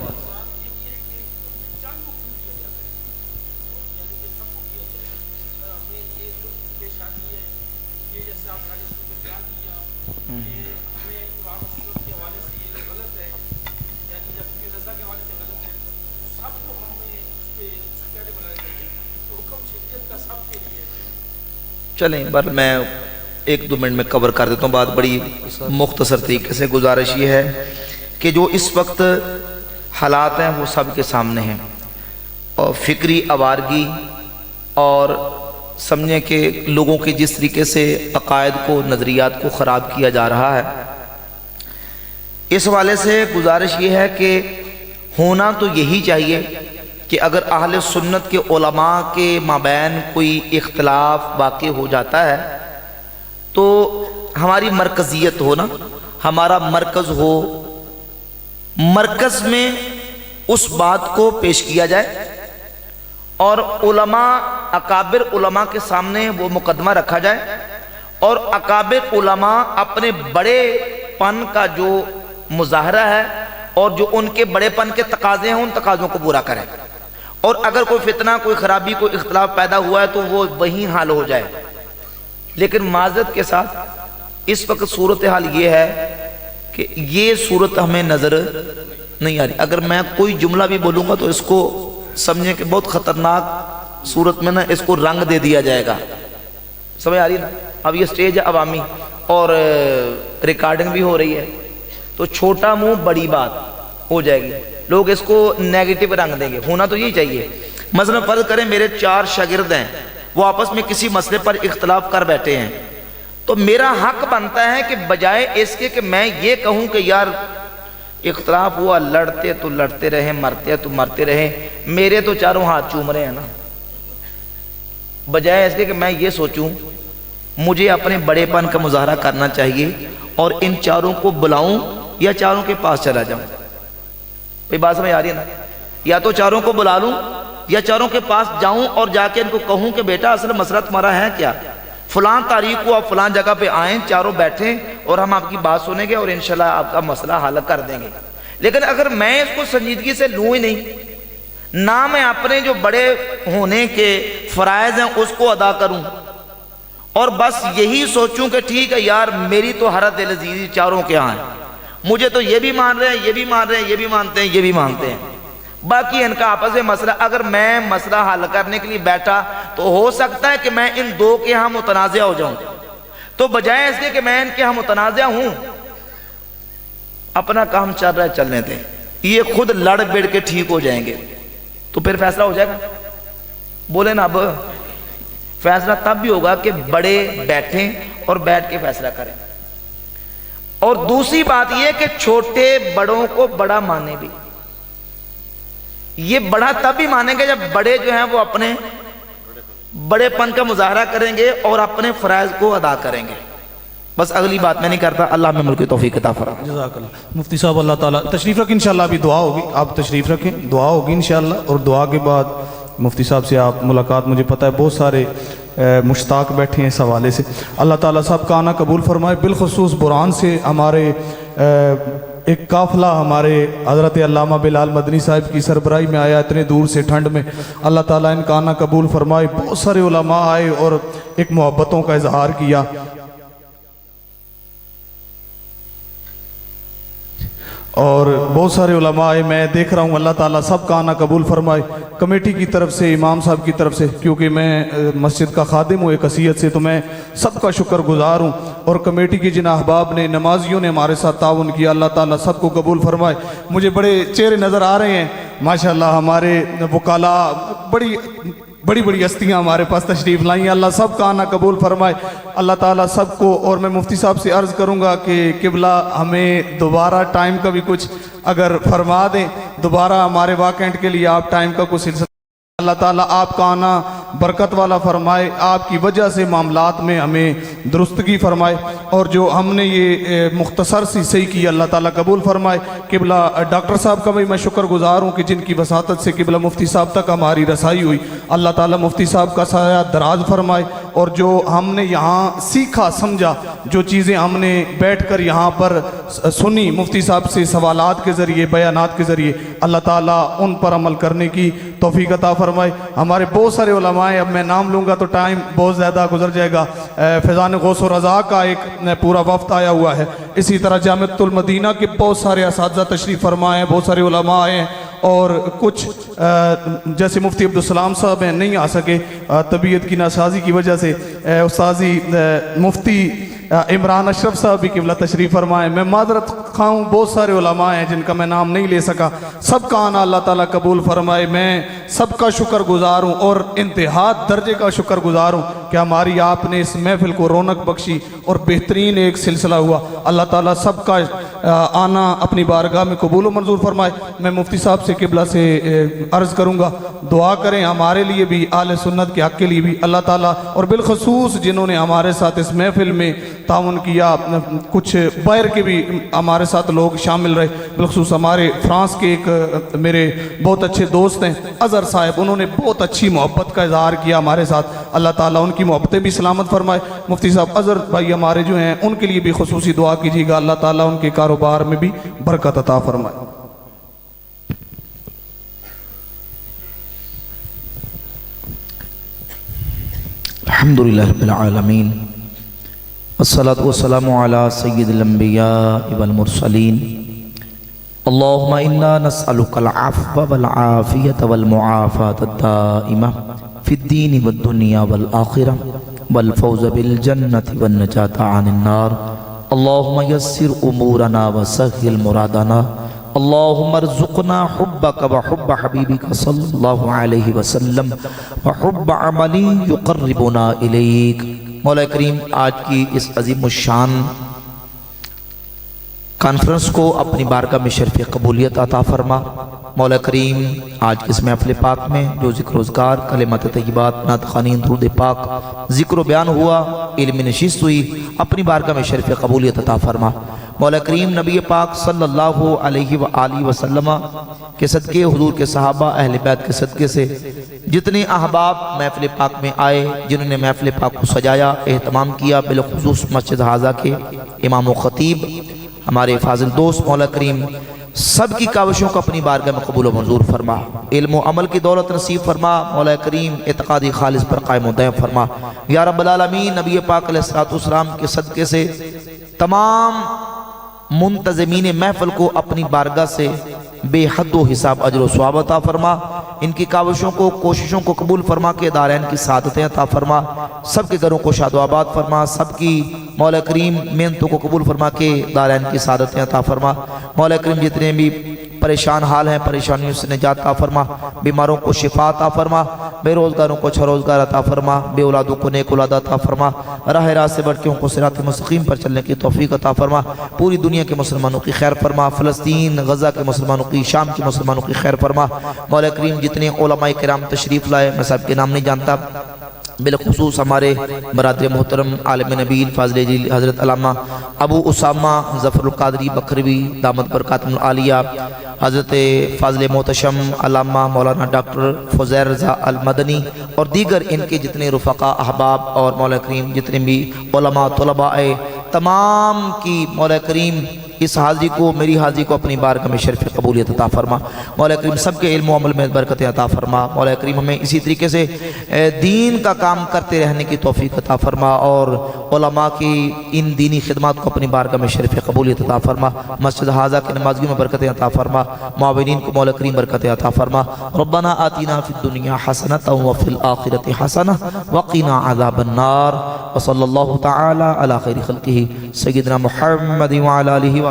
चलें, पर मैं 1-2 मिनट में कवर कर देता हूँ बात बड़ी मुख्तसर तरीके से। गुजारिश ये है कि जो इस वक्त हालात हैं वो सब के सामने हैं, और फ़िक्री आवारगी और समझें कि लोगों के जिस तरीके से अकायद को, नज़रियात को ख़राब किया जा रहा है, इस हवाले से गुजारिश ये है कि होना तो यही चाहिए कि अगर अहले सुन्नत के उलमा के माबैन कोई इख्तिलाफ वाक़ हो जाता है तो हमारी मरकज़ियत हो ना, हमारा मरकज़ हो, मरकज़ में उस बात को पेश किया जाए और उलमा, अकाबिर उलमा के सामने वो मुकदमा रखा जाए और अकाबिर उलमा अपने बड़ेपन का जो मुजाहरा है और जो उनके बड़ेपन के तकाज़े हैं उन तकाज़ों को पूरा करें, और अगर कोई फितना, कोई ख़राबी, कोई इख्तिलाफ पैदा हुआ है तो वो वहीं हाल हो जाए। लेकिन माज़रत के साथ इस वक्त सूरत हाल ये है कि ये सूरत हमें नज़र नहीं आ रही। अगर मैं कोई जुमला भी बोलूँगा तो इसको समझें कि बहुत ख़तरनाक सूरत में ना इसको रंग दे दिया जाएगा। समझ आ रही है ना? अब ये स्टेज है अवामी और रिकॉर्डिंग भी हो रही है, तो छोटा मुंह बड़ी बात हो जाएगी, लोग इसको नेगेटिव रंग देंगे। होना तो यही चाहिए। मसलन फ़र्ज़ करें मेरे 4 शागिर्द हैं, वो आपस में किसी मसले पर इख्तिलाफ कर बैठे हैं, तो मेरा हक बनता है कि बजाय इसके कि मैं ये कहूँ कि यार इख्तिलाफ हुआ, लड़ते तो लड़ते रहे, मरते तो मरते रहे, मेरे तो चारों हाथ चूम रहे हैं ना, बजाय इसके कि मैं ये सोचूं मुझे अपने बड़ेपन का मुजाहरा करना चाहिए और इन चारों को बुलाऊं या चारों के पास चला जाऊं। भाई बात समझ आ रही है ना? या तो चारों को बुला लूं या चारों के पास जाऊं और जाके इनको कहूं कि बेटा असल मसला तुम्हारा है क्या, फलां तारीख को आप फलां जगह पे आएँ, चारों बैठें और हम आपकी बात सुनेंगे और इंशाल्लाह आपका मसला हल कर देंगे। लेकिन अगर मैं इसको संजीदगी से लूँ ही नहीं, ना मैं अपने जो बड़े होने के फ़राइज़ हैं उसको अदा करूं और बस यही सोचूं कि ठीक है यार मेरी तो हरत दिल अजीज़ी चारों के यहाँ है, मुझे तो ये भी मान रहे हैं, ये भी मान रहे हैं, ये भी मानते हैं, ये भी मानते हैं, बाकी इनका आपस में मसला, अगर मैं मसला हल करने के लिए बैठा तो हो सकता है कि मैं इन दो के यहाँ मुतनाज़ा हो जाऊं, तो बजाय इसके कि मैं इनके यहाँ मुतनाज़ा हूं, अपना काम चल रहा है चलने दें, ये खुद लड़ बिड़ के ठीक हो जाएंगे तो फिर फैसला हो जाएगा। बोले ना, अब फैसला तब भी होगा कि बड़े बैठें और बैठ के फैसला करें। और दूसरी बात यह कि छोटे बड़ों को बड़ा माने भी, ये बड़ा तब भी मानेंगे जब बड़े जो हैं वो अपने बड़ेपन का मुजाहरा करेंगे और अपने फराइज को अदा करेंगे। बस अगली बात मैं नहीं करता। अल्लाह में मुल्क तौफीक अता फरमाए। जज़ाकल्लाह। मुफ्ती साहब अल्लाह ताला तशरीफ़ रखें, इंशाल्लाह अभी दुआ होगी, आप तशरीफ़ रखें, दुआ होगी इंशाल्लाह, और दुआ के बाद मुफ्ती साहब से आप मुलाकात, मुझे पता है बहुत सारे मुश्ताक बैठे हैं इस हवाले से। अल्लाह ताला साहब का आना कबूल फरमाए। बिलखुसूस बुरहान से हमारे एक काफ़िला हमारे हज़रत अल्लामा बिलाल मदनी साहब की सरबराही में आया, इतने दूर से ठंड में। अल्लाह ताला इनका आना कबूल फरमाए। बहुत सारे उलमा आए और एक मोहब्बतों का इजहार किया। और बहुत सारे उलमा आए, मैं देख रहा हूँ। अल्लाह ताला सबका आना कबूल फरमाए। कमेटी की तरफ से, इमाम साहब की तरफ से, क्योंकि मैं मस्जिद का खादिम हूँ एक हैसियत से, तो मैं सबका शुक्र गुजार हूँ। और कमेटी के जिन अहबाब ने, नमाजियों ने हमारे साथ ताउन किया, अल्लाह ताला सबको कबूल फरमाए। मुझे बड़े चेहरे नज़र आ रहे हैं माशाल्लाह, हमारे वकाला, बड़ी बड़ी हस्तियाँ हमारे पास तशरीफ़ लाई हैं। अल्लाह सबका आना कबूल फरमाए अल्लाह ताला सबको। और मैं मुफ्ती साहब से अर्ज़ करूँगा कि किबला हमें दोबारा टाइम का भी कुछ अगर फरमा दें, दोबारा हमारे वाकएंट के लिए आप टाइम का कुछ सिलसिला, अल्लाह ताला आपका आना बरकत वाला फरमाए, आपकी वजह से मामलात में हमें दुरुस्तगी फरमाए। और जो हमने ये मुख्तसर सी सही की, अल्लाह ताला कबूल फरमाए। किबला डॉक्टर साहब का भी मैं शुक्रगुजार हूँ कि जिनकी वसातत से किबला मुफ्ती साहब तक हमारी रसाई हुई। अल्लाह ताला मुफ्ती साहब का साया दराज फरमाए। और जो हमने यहाँ सीखा समझा, जो चीज़ें हमने बैठ कर यहाँ पर सुनी मुफ्ती साहब से सवालात के ज़रिए, बयानात के ज़रिए, अल्लाह ताला उन पर अमल करने की तौफीक अता फरमाए। हमारे बहुत सारे उलमा, अब मैं नाम लूँगा तो टाइम बहुत ज़्यादा गुजर जाएगा। फैज़ान गौस और रज़ा का एक पूरा वफ़द आया हुआ है। इसी तरह जामिअतुल मदीना के बहुत सारे असातिज़ा तशरीफ़ फरमा हैं, बहुत सारे उलमा आए हैं। और कुछ जैसे मुफ्ती अब्दुल सलाम साहब हैं, नहीं आ सके तबीयत की नासाजी की वजह से। उस्ताजी मुफ्ती इमरान अशरफ साहब भी किबला तशरीफ़ फरमाए। मैं मादरत खाऊँ, बहुत सारे उलमा हैं जिनका मैं नाम नहीं ले सका। सबका आना अल्लाह ताला कबूल फरमाए। मैं सबका शुक्र गुजार हूँ और इंतहा दर्जे का शुक्र गुजार हूँ कि हमारी आपने इस महफिल को रौनक बख्शी और बेहतरीन एक सिलसिला हुआ। अल्लाह ताला सबका आना अपनी बारगाह में कबूल व मंजूर फरमाए। मैं मुफ्ती साहब से किबला से अर्ज़ करूँगा, दुआ करें हमारे लिए भी, आले सुन्नत के हक़ के लिए भी अल्लाह ताला, और बिलखसूस जिन्होंने हमारे साथ इस महफिल में ताउन किया, कुछ बाहर के भी हमारे साथ लोग शामिल रहे। बिलखसूस हमारे फ्रांस के एक मेरे बहुत अच्छे दोस्त हैं अज़हर साहब, उन्होंने बहुत अच्छी मोहब्बत का इज़हार किया हमारे साथ। अल्लाह ताला उनकी मोहब्बतें भी सलामत फरमाए। मुफ्ती साहब अज़हर भाई हमारे जो हैं, उनके लिए भी खुसूसी दुआ कीजिएगा, अल्लाह ताला उनके कारोबार में भी बरकत अता फरमाए। अल्हम्दुलिल्लाह रब्बिल आलमीन वस्सलातु वस्सलामु अला सय्यिदिल अंबिया वल मुरसलीन। अल्लाहुम्मा इन्ना नस्अलुकल अफ़्व वल आफ़ियत वल मुआफ़ात दाइमा फ़िद्दीन वद दुनिया वल आखिरह वल फ़ौज़ बिल जन्नति वन नजात अनिन नार। अल्लाहुम्मा यस्सिर उमूरना व सह्हिल मुरादना। अल्लाहुम्मा अर्ज़ुक़ना हुब्बक व हुब्ब हबीबिक सल्लल्लाहु अलैहि वसल्लम व हुब्ब अमली युक़र्रिबुना इलैक। मौला करीम आज की इस अज़ीम शान कॉन्फ्रेंस को अपनी बारगाह में शर्फ़ कबूलियत अता फरमा। मौला करीम आज के इस महफ़िल पाक में जो ज़िक्र रोज़गार, कलिमात तय्यबात, नात ख़ानी, दुरूद पाक, ज़िक्र बयान हुआ, इल्म नशिस्त हुई, अपनी बारगाह में शर्फ़ कबूलियत अता फरमा। मौला करीम नबी पाक सल्लल्लाहु अलैहि व आलिहि वसल्लम के सदक़े, हुज़ूर के सहाबा, अहले बैत के सदक़े से जितने अहबाब महफ़िल पाक में आए, जिन्होंने महफ़िल पाक को सजाया, एहतमाम किया, बिलख़ुसूस मस्जिद हाज़ा के इमाम व ख़तीब, हमारे फाजिल दोस्त, मौला करीम सब की काविशों को अपनी बारगाह में कबूल व मंजूर फरमा। इल्म व अमल की दौलत नसीब फरमा। मौला करीम एतक़ादी खालिस पर कायम व दायम फरमा। या रब्बल आलमीन नबी पाक अलैहिस्सलातु वस्सलाम के सदक़े से तमाम मुंतज़मीन महफ़िल को अपनी बारगाह से बेहद हिसाब अजर व सवाब अता फरमा। इनकी काविशों को, कोशिशों को कबूल फरमा के दारैन की सादतें अता फरमा। सबके घरों को शाद व आबाद फरमा। सबकी मौला करीम मेहनतों को कबूल फरमा के दारैन की सादतें अता फरमा। मौला करीम जितने भी परेशान हाल हैं, परेशानियों से निजात अता फरमा। बीमारों को शिफा अता फरमा। बेरोज़गारों को अच्छा रोज़गार अता फरमा। बे औलादों को नेक औलाद अता फरमा। राह रास्त से बढ़के उनको सिरात मुस्तकीम पर चलने की तौफीक अता फरमा। पूरी दुनिया के मुसलमानों की खैर फरमा। फ़लस्तीन, गज़ा के मुसलमानों की, शाम के मुसलमानों की खैर फरमा। मौला करीम जितने उलमाए किराम तशरीफ़ लाए, मैं सब के नाम नहीं जानता, बिलखुसूस हमारे बरादर मोहतरम आलिम नबील फाज़िल हज़रत अल्लामा अबू उसामा ज़फ़रुल क़ादरी बखरवी दामत बरकातुल आलिया, हज़रत फ़ाज़िल मोहतशम अल्लामा मौलाना डॉक्टर फ़ुज़ैर रज़ा अल मदनी और दीगर इनके जितने रुफ़क़ा अहबाब और मौला करीम जितने भी उलमा तलबा आए, तमाम की मौला करीम اس حاضری کو میری حاضری کو اپنی بارگاہ میں شرف قبولیت عطا فرما مولا کریم سب کے علم و عمل میں برکت عطا فرما مولا کریم ہمیں اسی طریقے سے دین کا کام کرتے رہنے کی توفیق عطا فرما اور علماء کی ان دینی خدمات کو اپنی بارگاہ میں شرف قبولیت عطا فرما مسجد حاضہ کے نمازیوں میں برکت عطا فرما معاونین کو مولا کریم برکت عطا فرما ربنا آتنا فی الدنیا حسنۃ وفی الآخرۃ حسنۃ وقنا عذاب النار وصلی اللہ تعالی علی خیر خلقہ سیدنا محمد وعلی آلہ